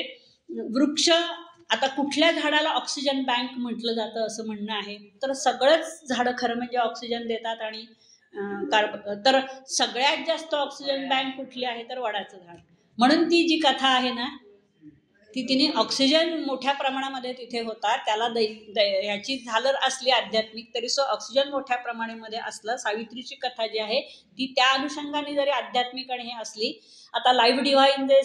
Speaker 1: वृक्ष, आता कुठल्या झाडाला ऑक्सिजन बँक म्हटलं जातं असं म्हणणं आहे. तर सगळंच झाडं खरं म्हणजे ऑक्सिजन देतात आणि तर सगळ्यात जास्त ऑक्सिजन बँक कुठली आहे तर वडाचं झाड. म्हणून ती जी कथा आहे ना ती तिने ऑक्सिजन मोठ्या प्रमाणामध्ये तिथे होता, त्याला याची झालर असली आध्यात्मिक तरी ऑक्सिजन मोठ्या प्रमाणामध्ये असलं. सावित्रीची कथा जी आहे ती त्या अनुषंगाने जरी आध्यात्मिक आणि हे असली. आता लाईव्ह डिव्हाइन जे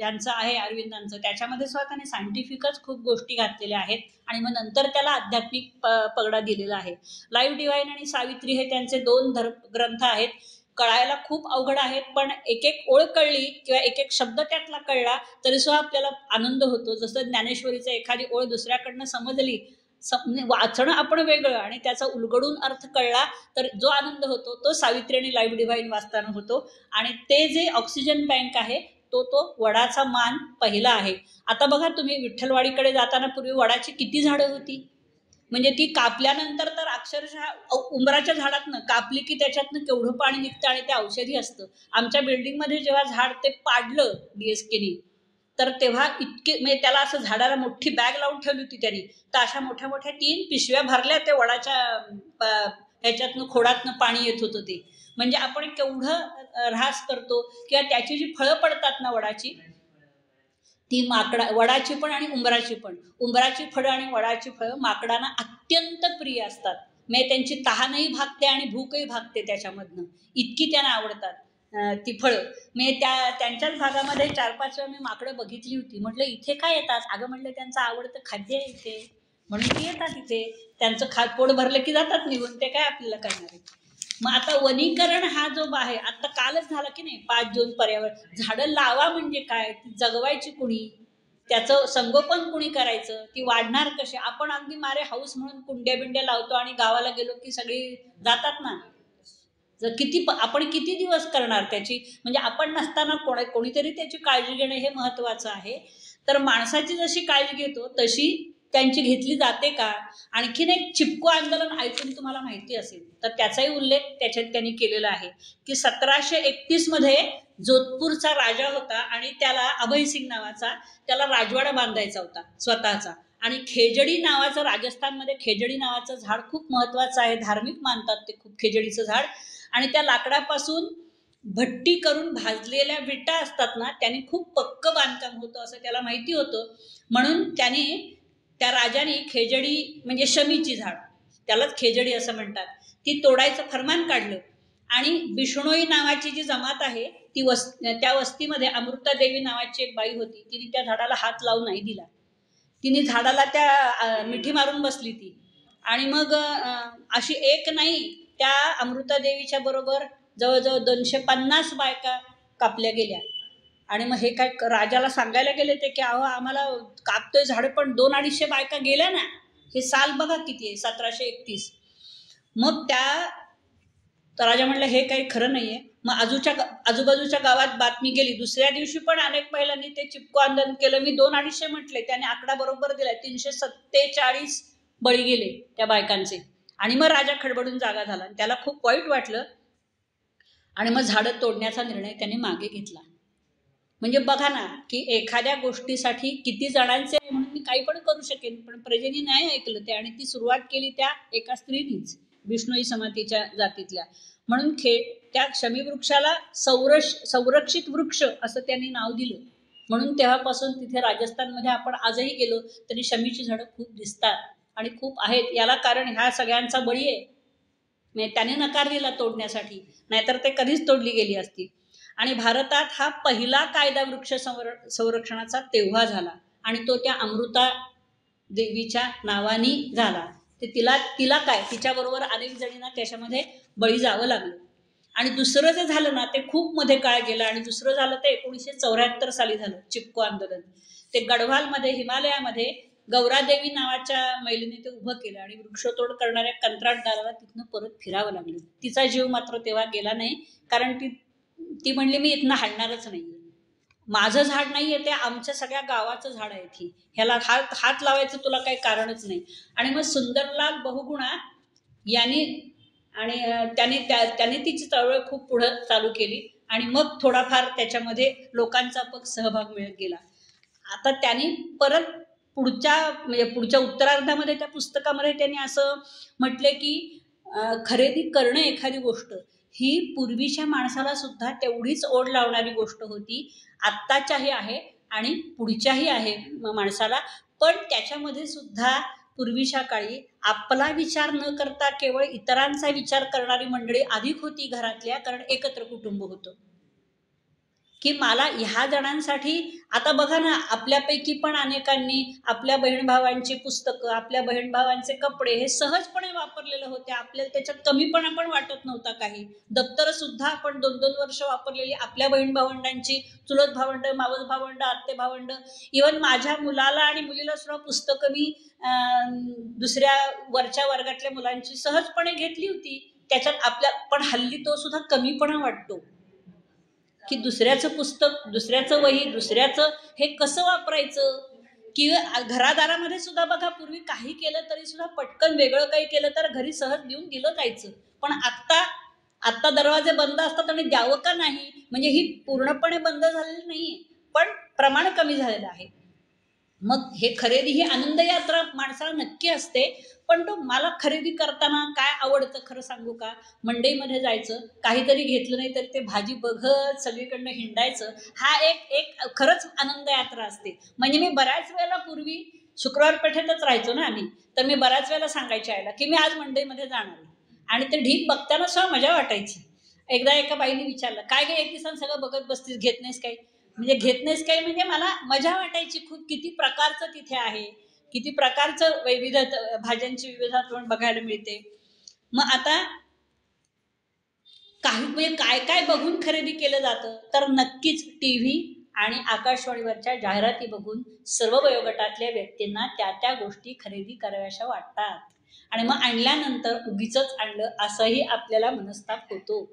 Speaker 1: यांचं आहे अरविंदांचं, त्याच्यामध्ये सुद्धा त्याने सायंटिफिकच खूप गोष्टी घातलेल्या आहेत आणि मग नंतर त्याला आध्यात्मिक पगडा दिलेला आहे. लाईव्ह डिव्हाइन आणि सावित्री हे त्यांचे 2 ग्रंथ आहेत. कळायला खूप अवघड आहेत, पण एक एक ओळ कळली किंवा एक एक शब्द त्यातला कळला तरी सुद्धा आपल्याला आनंद होतो. जसं ज्ञानेश्वरीचं एखादी ओळ दुसऱ्याकडनं समजली, वाचणं आपण वेगळं आणि त्याचा उलगडून अर्थ कळला तर जो आनंद होतो तो सावित्री आणि लाईव्ह डिव्हाइन वाचताना होतो. आणि ते जे ऑक्सिजन बँक आहे तो वडाचा मान पहिला आहे. आता बघा तुम्ही विठ्ठलवाडीकडे जाताना पूर्वी वडाची किती झाडं होती, म्हणजे ती कापल्यानंतर तर अक्षरशः उंबराच्या झाडातनं कापली की त्याच्यातनं केवढं पाणी निघतं आणि ते औषधी असतं. आमच्या बिल्डिंगमध्ये जेव्हा झाड ते पाडलं DSKने तर तेव्हा इतके म्हणजे त्याला असं झाडाला मोठी बॅग लावून ठेवली होती त्यांनी, तर अशा मोठ्या मोठ्या 3 पिशव्या भरल्या ते वडाच्या ह्याच्यातनं खोडातनं पाणी येत होतं ते. म्हणजे आपण केवढं ऱ्हास करतो किंवा त्याची जी फळं पडतात ना वडाची, ती वडाची पण आणि उंबराची पण, उंबराची फळं आणि वडाची फळं माकडांना अत्यंत प्रिय असतात. म्हणजे त्यांची तहानही भागते आणि भूकही भागते त्याच्यामधनं, इतकी त्यांना आवडतात ती फळं. म्हणजे त्यांच्याच भागामध्ये 4-5 वेळा मी माकडं बघितली होती. म्हटलं इथे काय येतात? अगं म्हटलं त्यांचं आवडतं खाद्य आहे इथे, म्हणून ती येतात इथे. त्यांचं पोट भरलं की जातात निघून, ते काय आपल्याला करणार आहे. मग आता वनीकरण हा जो आहे, आता कालच झाला की नाही 5 जून पर्यावरण. झाडं लावा म्हणजे काय, ती जगवायची कुणी, त्याचं संगोपन कुणी करायचं, ती वाढणार कशी. आपण अगदी मारे हाऊस म्हणून कुंड्या बिंड्या लावतो आणि गावाला गेलो की सगळी जातात ना. आपण किती दिवस करणार त्याची, म्हणजे आपण नसताना कोणीतरी त्याची काळजी घेणं हे महत्वाचं आहे. तर माणसाची जशी काळजी घेतो तशी त्यांची घेतली जाते का. आणखीन एक चिपको आंदोलन ऐकून तुम्हाला माहिती असेल तर त्याचाही उल्लेख त्याच्यात त्यांनी केलेला आहे की 1731 मध्ये जोधपूरचा राजा होता आणि त्याला अभयसिंग नावाचा, त्याला राजवाडा बांधायचा होता स्वतःचा. आणि खेजडी नावाचं, राजस्थानमध्ये खेजडी नावाचं झाड खूप महत्वाचं आहे, धार्मिक मानतात ते खूप खेजडीचं झाड. आणि त्या लाकडापासून भट्टी करून भाजलेल्या विटा असतात ना, त्याने खूप पक्क बांधकाम होतं असं त्याला माहिती होतं. म्हणून त्याने त्या राजाने खेजडी म्हणजे शमीची झाड, त्यालाच खेजडी असं म्हणतात, ती तोडायचं फरमान काढलं. आणि बिष्णोई नावाची जी जमात आहे ती त्या वस्तीमध्ये अमृतादेवी नावाची एक बाई होती, तिने त्या झाडाला हात लावून नाही दिला. तिने झाडाला त्या मिठी मारून बसली ती. आणि मग अशी एक नाही, त्या अमृतादेवीच्या बरोबर जवळजवळ 250 बायका कापल्या गेल्या. आणि मग हे काय राजाला सांगायला गेले ते की अहो आम्हाला कापतोय झाड, पण 200-250 बायका गेल्या ना. हे साल बघा किती आहे, 1731. मग तर राजा म्हणलं हे काही खरं नाहीये. मग आजूबाजूच्या गावात बातमी गेली. दुसऱ्या दिवशी पण अनेक महिलांनी ते चिपको आंदोलन केलं. मी 200-250 म्हटले, त्याने आकडा बरोबर दिलाय. 347 बळी गेले त्या बायकांचे. आणि मग राजा खडबडून जागा झाला, त्याला खूप वाईट वाटलं आणि मग झाडं तोडण्याचा निर्णय त्याने मागे घेतला. म्हणजे बघा ना की एखाद्या गोष्टीसाठी किती जणांचे म्हणून मी काही पण करू शकेन, पण प्रजेने नाही ऐकलं ते. आणि ती सुरुवात केली त्या एका स्त्रीनीच, बिष्णोई समातीच्या जातीतल्या. म्हणून त्या शमीवृक्षाला संरक्षित वृक्ष असं त्यांनी नाव दिलं. म्हणून तेव्हापासून तिथे राजस्थानमध्ये आपण आजही गेलो तरी शमीची झाडं खूप दिसतात आणि खूप आहेत. याला कारण ह्या सगळ्यांचा बळी आहे, म्हणजे त्याने नकार दिला तोडण्यासाठी, नाहीतर ते कधीच तोडली गेली असती. आणि भारतात हा पहिला कायदा वृक्ष संरक्षणाचा तेव्हा झाला आणि तो त्या अमृता देवीच्या नावानी झाला. ते तिला काय, तिच्याबरोबर अनेक जणींना त्याच्यामध्ये बळी जावं लागलं. आणि दुसरं जे झालं ना ते खूप मध्ये काळ गेला. आणि दुसरं झालं ते 1974 साली झालं, चिपको आंदोलन. ते गढवालमध्ये, हिमालयामध्ये गौरादेवी नावाच्या महिलेने ते उभं केलं आणि वृक्षतोड करणाऱ्या कंत्राटदाराला तिथनं परत फिरावं लागलं. तिचा जीव मात्र तेव्हा गेला नाही, कारण ती म्हणली मी इथनं हाडणारच नाही, माझं झाड नाहीये ते, आमच्या सगळ्या गावाचं झाड आहे, ती ह्याला हात लावायचं तुला काही कारणच नाही. आणि मग सुंदरलाल बहुगुणा यांनी आणि त्याने तिची चळवळ खूप पुढं चालू केली आणि मग थोडाफार त्याच्यामध्ये लोकांचा पण सहभाग मिळत गेला. आता त्यांनी परत पुढच्या उत्तरार्धामध्ये त्या पुस्तकामध्ये त्यांनी असं म्हटले की खरेदी करणं एखादी गोष्ट ही पूर्वीच्या माणसाला सुद्धा तेवढीच ओढ लावणारी गोष्ट होती, आत्ताच्याही आहे आणि पुढच्याही आहे माणसाला. पण त्याच्यामध्ये सुद्धा पूर्वीच्या काळी आपला विचार न करता केवळ इतरांचा विचार करणारी मंडळी अधिक होती घरातल्या, कारण एकत्र कुटुंब होतं. की मला ह्या जणांसाठी, आता बघा ना, आपल्यापैकी पण अनेकांनी आपल्या बहीण भावांची पुस्तकं, आपल्या बहीण भावांचे कपडे हे सहजपणे वापरलेले होते. आपल्याला त्याच्यात कमीपणा पण वाटत नव्हता काही. दप्तरं सुद्धा आपण 2-2 वर्ष वापरलेली आपल्या बहीण भावंडांची, चुलत भावंड, मावस भावंड, आत्ते भावंड, इव्हन माझ्या मुलाला आणि मुलीला सुद्धा पुस्तकं मी दुसऱ्या वरच्या वर्गातल्या मुलांची सहजपणे घेतली होती. त्याच्यात आपल्या पण हल्ली तो सुद्धा कमीपणा वाटतो की दुसऱ्याचं पुस्तक, दुसऱ्याचं वही, दुसऱ्याचं हे कसं वापरायचं. किंवा घरादारामध्ये सुद्धा बघा, पूर्वी काही केलं तरी सुद्धा पटकन वेगळं काही केलं तर घरी सहज देऊन दिलं जायचं. पण आत्ता दरवाजे बंद असतात आणि द्यावं का नाही, म्हणजे ही पूर्णपणे बंद झालेली नाहीये, पण प्रमाण कमी झालेलं आहे. मग हे खरेदी ही आनंद यात्रा माणसाला नक्की असते. पण तो मला खरेदी करताना काय आवडतं खरं सांगू का, मंडईमध्ये जायचं, काहीतरी घेतलं नाही तर ते भाजी बघत सगळीकडनं हिंडायचं, हा एक खरंच आनंद यात्रा असते. म्हणजे मी बऱ्याच वेळेला पूर्वी शुक्रवार पेठेतच राहायचो ना आम्ही, तर मी बऱ्याच वेळेला सांगायचे आयला की मी आज मंडईमध्ये जाणार, आणि ते ढीक बघताना सुद्धा मजा वाटायची. एकदा एका बाईने विचारलं, काय गे एक दिवसानं सगळं बघत बसतीस, घेत नाहीस काही. म्हणजे घेत नाहीस काही म्हणजे मला मजा वाटायची खूप, किती प्रकारचं तिथे आहे, किती प्रकारचं भाज्यांची विविधता बघायला मिळते. मग आता काही म्हणजे काय काय बघून खरेदी केलं जातं, तर नक्कीच टीव्ही आणि आकाशवाणीवरच्या जाहिराती बघून सर्व वयोगटातल्या व्यक्तींना त्या गोष्टी खरेदी कराव्याशा वाटतात. आणि मग आणल्यानंतर उगीच आणलं असंही आपल्याला मनस्ताप होतो.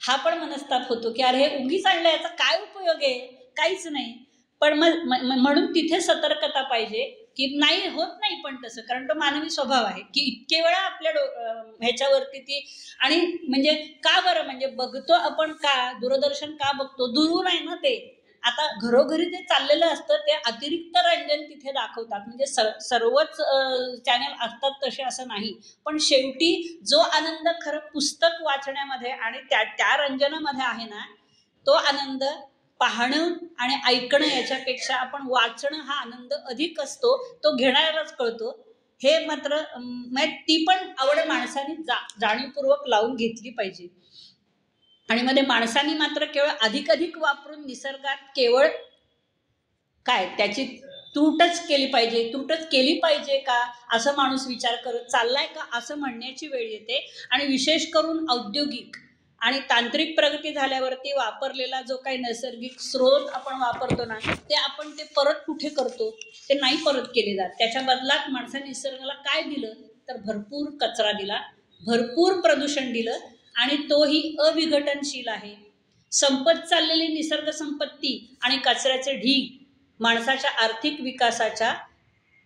Speaker 1: हा पण मनस्ताप होतो की अरे हे उगीच आणलं, याचा काय उपयोग आहे, काहीच नाही. पण म्हणून तिथे सतर्कता पाहिजे की नाही होत नाही पण तसं, कारण तो मानवी स्वभाव आहे की इतके वेळा आपल्या ह्याच्यावरती ती. आणि म्हणजे का बरं, म्हणजे बघतो आपण का, दूरदर्शन का बघतो, दुरून आहे ना ते. आता घरोघरी जे चाललेलं असतं ते अतिरिक्त रंजन तिथे दाखवतात, म्हणजे सर्वच चॅनल असतात तसे असं नाही. पण शेवटी जो आनंद खरं पुस्तक वाचण्यामध्ये आणि त्या रंजनामध्ये आहे ना, तो आनंद पाहणं आणि ऐकणं याच्यापेक्षा आपण वाचणं हा आनंद अधिक असतो, तो घेणाऱ्यालाच कळतो. हे मात्र ती पण आवड माणसाने जाणीवपूर्वक लावून घेतली पाहिजे. आणि मध्ये माणसांनी मात्र केवळ अधिक वापरून निसर्गात केवळ काय त्याची तूटच केली पाहिजे का, असं माणूस विचार करत चाललाय का, असं म्हणण्याची वेळ येते. आणि विशेष करून औद्योगिक आणि तांत्रिक प्रगती झाल्यावरती वापरलेला जो काही नैसर्गिक स्रोत आपण वापरतो ना, ते आपण ते परत कुठे करतो, ते नाही परत केले जात. त्याच्या बदलात माणसाने निसर्गाला काय दिलं, तर भरपूर कचरा दिला, भरपूर प्रदूषण दिलं, आणि तोही अविघटनशील आहे. संपत चाललेली निसर्ग संपत्ती आणि कचऱ्याचे ढीग माणसाच्या आर्थिक विकासाच्या,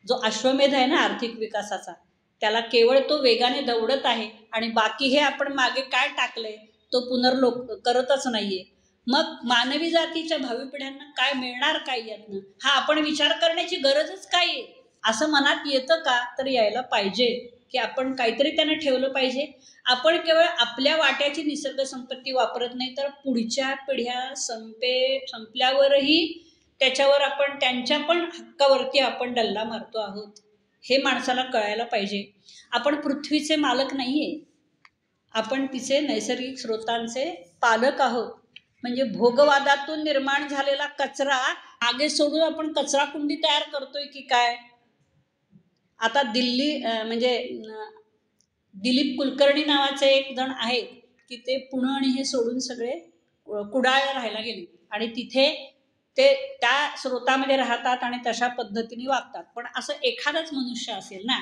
Speaker 1: जो अश्वमेध आहे ना आर्थिक विकासाचा, त्याला केवळ तो वेगाने दौडत आहे. आणि बाकी हे आपण मागे काय टाकलंय तो पुनर्लोक करतच नाहीये. मग मानवी जातीच्या भावी पिढ्यांना काय मिळणार, काय यातनं, हा आपण विचार करण्याची गरजच काय आहे, असं मनात येतं का, तर यायला पाहिजे की आपण काहीतरी त्यांना ठेवलं पाहिजे. आपण केवळ आपल्या वाट्याची निसर्ग संपत्ती वापरत नाही, तर पुढच्या पिढ्या संपल्यावरही त्याच्यावर आपण त्यांच्या पण हक्कावरती आपण डल्ला मारतो आहोत, हे माणसाला कळायला पाहिजे. आपण पृथ्वीचे मालक नाहीये, आपण तिचे नैसर्गिक स्रोतांचे पालक आहोत. म्हणजे भोगवादातून निर्माण झालेला कचरा मागे सोडून आपण कचरा कुंडी तयार करतोय की काय. आता म्हणजे दिलीप कुलकर्णी नावाचे एक जण आहेत की ते पुणे आणि हे सोडून सगळे कुडाळ राहायला गेले, आणि तिथे ते त्या स्रोतामध्ये राहतात आणि तशा पद्धतीने वागतात. पण असं एखादाच मनुष्य असेल ना,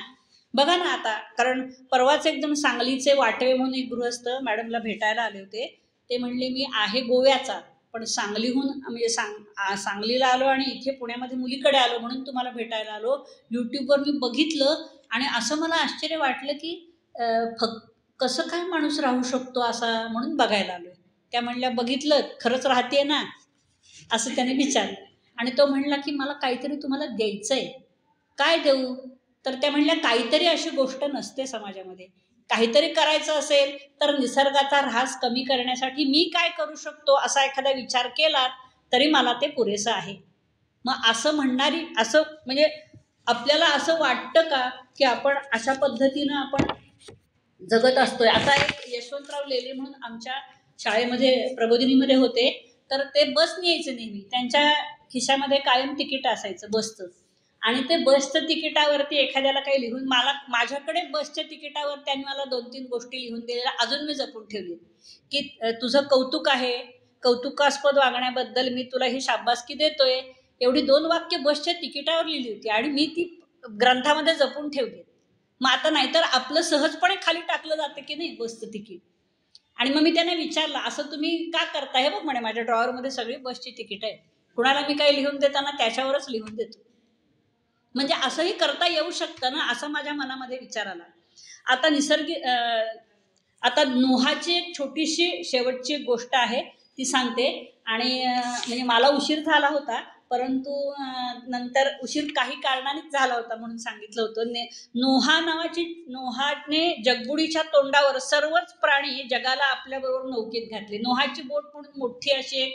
Speaker 1: बघा ना आता, कारण परवाच एकदम सांगलीचे वाटवे म्हणून एक गृहस्थ मॅडमला भेटायला आले होते. ते म्हणले मी आहे गोव्याचा, पण सांगलीहून म्हणजे सांगलीला आलो आणि इथे पुण्यामध्ये मुलीकडे आलो म्हणून तुम्हाला भेटायला आलो. यूट्यूबवर मी बघितलं आणि असं मला आश्चर्य वाटलं की कसं काय माणूस राहू शकतो असा, म्हणून बघायला आलोय. त्या म्हणल्या बघितलं खरंच राहते ना, असं त्याने विचारलं. आणि तो म्हणला की मला काहीतरी तुम्हाला द्यायचंय. काय देऊ, तर त्या म्हणल्या काहीतरी अशी गोष्ट नसते समाजामध्ये काहीतरी करायचं असेल तर निसर्गाचा ऱ्हास कमी करण्यासाठी मी काय करू शकतो असा एखादा विचार केला तरी मला ते पुरेसं आहे. मग असं म्हणणारी, असं म्हणजे आपल्याला असं वाटतं का की आपण अशा पद्धतीनं आपण जगत असतोय? आता एक यशवंतराव लेले म्हणून आमच्या शाळेमध्ये प्रबोधिनीमध्ये होते, तर ते बसने यायचे नेहमी. त्यांच्या खिशामध्ये कायम तिकीट असायचं बसचं, आणि ते बसचं तिकिटावरती एखाद्याला काही लिहून, माझ्याकडे बसच्या तिकिटावर त्यांनी मला 2-3 गोष्टी लिहून दिलेल्या अजून मी जपून ठेवली, की तुझं कौतुक आहे, कौतुकास्पद वागण्याबद्दल मी तुला ही शाबासकी देतोय, एवढी 2 वाक्य बसच्या तिकिटावर लिहिली होती आणि मी ती ग्रंथामध्ये जपून ठेवली. मग आता नाहीतर आपलं सहजपणे खाली टाकलं जातं की नाही बसचं तिकीट. आणि मग मी त्यांना विचारलं, असं तुम्ही का करता? हे बघ म्हणे, माझ्या ड्रॉवरमध्ये सगळी बसची तिकीट आहे, कुणाला मी काही लिहून देताना त्याच्यावरच लिहून देतो. म्हणजे असंही करता येऊ शकतं ना, असं माझ्या मनामध्ये विचार आला. आता आता नोहाची एक छोटीशी शेवटची गोष्ट आहे, ती सांगते. आणि म्हणजे मला उशीर झाला होता, परंतु नंतर उशीर काही कारणानेच झाला होता म्हणून सांगितलं होतं. नोहाने जगबुडीच्या तोंडावर सर्वच प्राणी जगाला आपल्याबरोबर नौकेत घातले. नोहाची बोट म्हणून मोठी अशी एक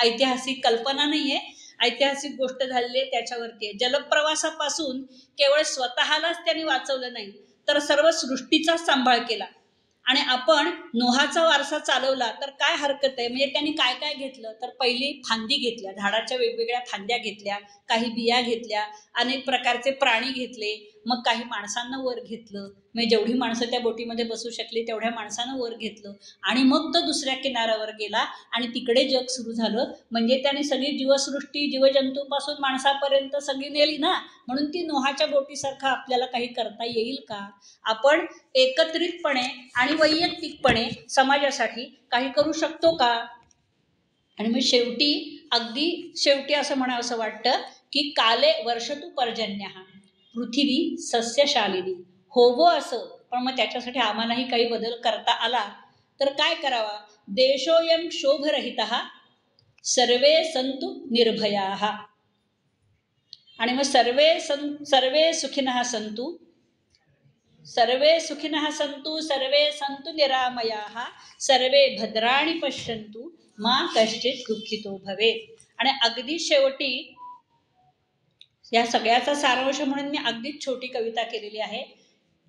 Speaker 1: ऐतिहासिक कल्पना नाहीये, ऐतिहासिक गोष्ट झालेली आहे त्याच्यावरती. जलप्रवासापासून केवळ स्वतःलाच त्यांनी वाचवलं नाही, तर सर्व सृष्टीचा सांभाळ केला. आणि आपण नोहाचा वारसा चालवला तर काय हरकत आहे? म्हणजे त्यांनी काय काय घेतलं, तर पहिली फांदी घेतल्या, झाडाच्या वेगवेगळ्या फांद्या घेतल्या, काही बिया घेतल्या, अनेक प्रकारचे प्राणी घेतले, मग काही माणसांना वर घेतलं, म्हणजे जेवढी माणसं त्या बोटीमध्ये बसू शकली तेवढ्या माणसांना वर घेतलं, आणि मग तो दुसऱ्या किनाऱ्यावर गेला आणि तिकडे जग सुरू झालं. म्हणजे त्याने सगळी जीवसृष्टी, जीवजंतूपासून माणसापर्यंत सगळी नेली ना. म्हणून ती नोहाच्या बोटीसारखं आपल्याला काही करता येईल का? आपण एकत्रितपणे आणि वैयक्तिकपणे समाजासाठी काही करू शकतो का? आणि मग अगदी शेवटी असं म्हणावंसं वाटतं की काले वर्षतु पर्जन्यः पृथ्वी सस्यशालिनी, होवो असं. पण मग त्याच्यासाठी आम्हालाही काही बदल करता आला तर काय करावा? देशोयम क्षोभरहितः सर्वे संतु निर्भयाः. आणि मग सर्वे सुखिनः सन्तु, सर्वे सुखिनः सन्तु, सर्वे सन्तु निरामयाः, सर्वे भद्राणि पश्यन्तु मा कश्चित् दुःखितो भवेत्. आणि अगदी शेवटी या सगळ्याचा सारांश म्हणून मी अगदीच छोटी कविता केलेली आहे.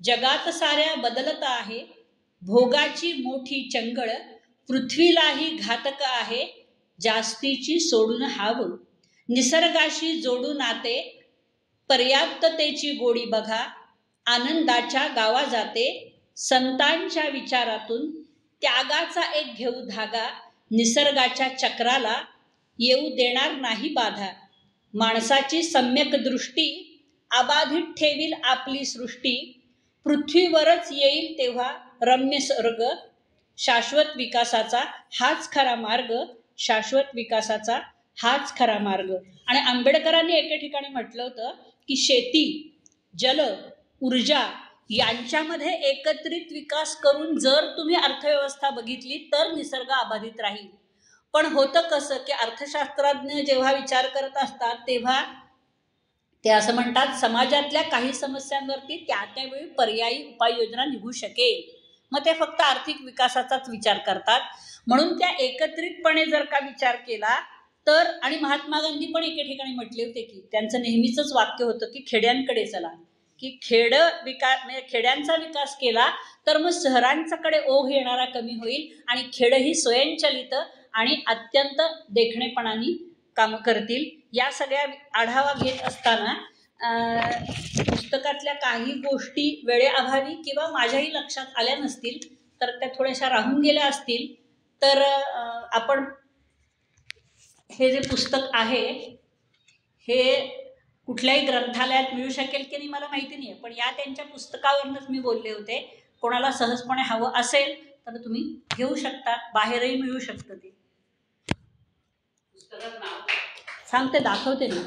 Speaker 1: जगात साऱ्या बदलत आहे, भोगाची मोठी चंगळ, पृथ्वीलाही घातक आहे, जास्तीची सोडून हाव, निसर्गाशी जोडू नाते, पर्याप्ततेची गोडी बघा, आनंदाच्या गावा जाते, संतांच्या विचारातून त्यागाचा एक घेऊ धागा, निसर्गाच्या चक्राला येऊ देणार नाही बाधा, माणसाची सम्यक दृष्टी अबाधित ठेवील आपली सृष्टी, पृथ्वीवरच येईल तेव्हा रम्य स्वर्ग, शाश्वत विकासाचा हाच खरा मार्ग, शाश्वत विकासाचा हाच खरा मार्ग. आणि आंबेडकरांनी एके ठिकाणी म्हटलं होतं की शेती, जल, ऊर्जा यांच्यामध्ये एकत्रित विकास करून जर तुम्ही अर्थव्यवस्था बघितली तर निसर्ग अबाधित राहील. पण होतं कसं की अर्थशास्त्रज्ञ जेव्हा विचार करत असतात तेव्हा ते असं म्हणतात, समाजातल्या काही समस्यांवरती त्यावेळी पर्यायी उपाययोजना निघू शकेल. मग ते फक्त आर्थिक विकासाचाच विचार करतात. म्हणून त्या एकत्रितपणे जर का विचार केला तर, आणि महात्मा गांधी पण एके ठिकाणी म्हटले होते की त्यांचं नेहमीचंच वाक्य होतं की खेड्यांकडे चला, की म्हणजे खेड्यांचा विकास केला तर मग शहरांच्याकडे ओघ येणारा कमी होईल आणि खेड ही स्वयंचलित आणि अत्यंत देखणेपणाने काम करतील. या सगळ्या आढावा घेत असताना पुस्तकातल्या काही गोष्टी वेळेअभावी किंवा माझ्याही लक्षात आल्या नसतील तर त्या थोड्याशा राहून गेल्या असतील, तर आपण हे जे पुस्तक आहे हे कुठल्याही ग्रंथालयात मिळू शकेल की नाही मला माहिती नाही आहे, पण या त्यांच्या पुस्तकावरूनच मी बोलले होते. कोणाला सहजपणे हवं असेल तर तुम्ही घेऊ शकता, बाहेरही मिळू शकतं. ते पुस्तकात नाव सांगते, दाखवते ना.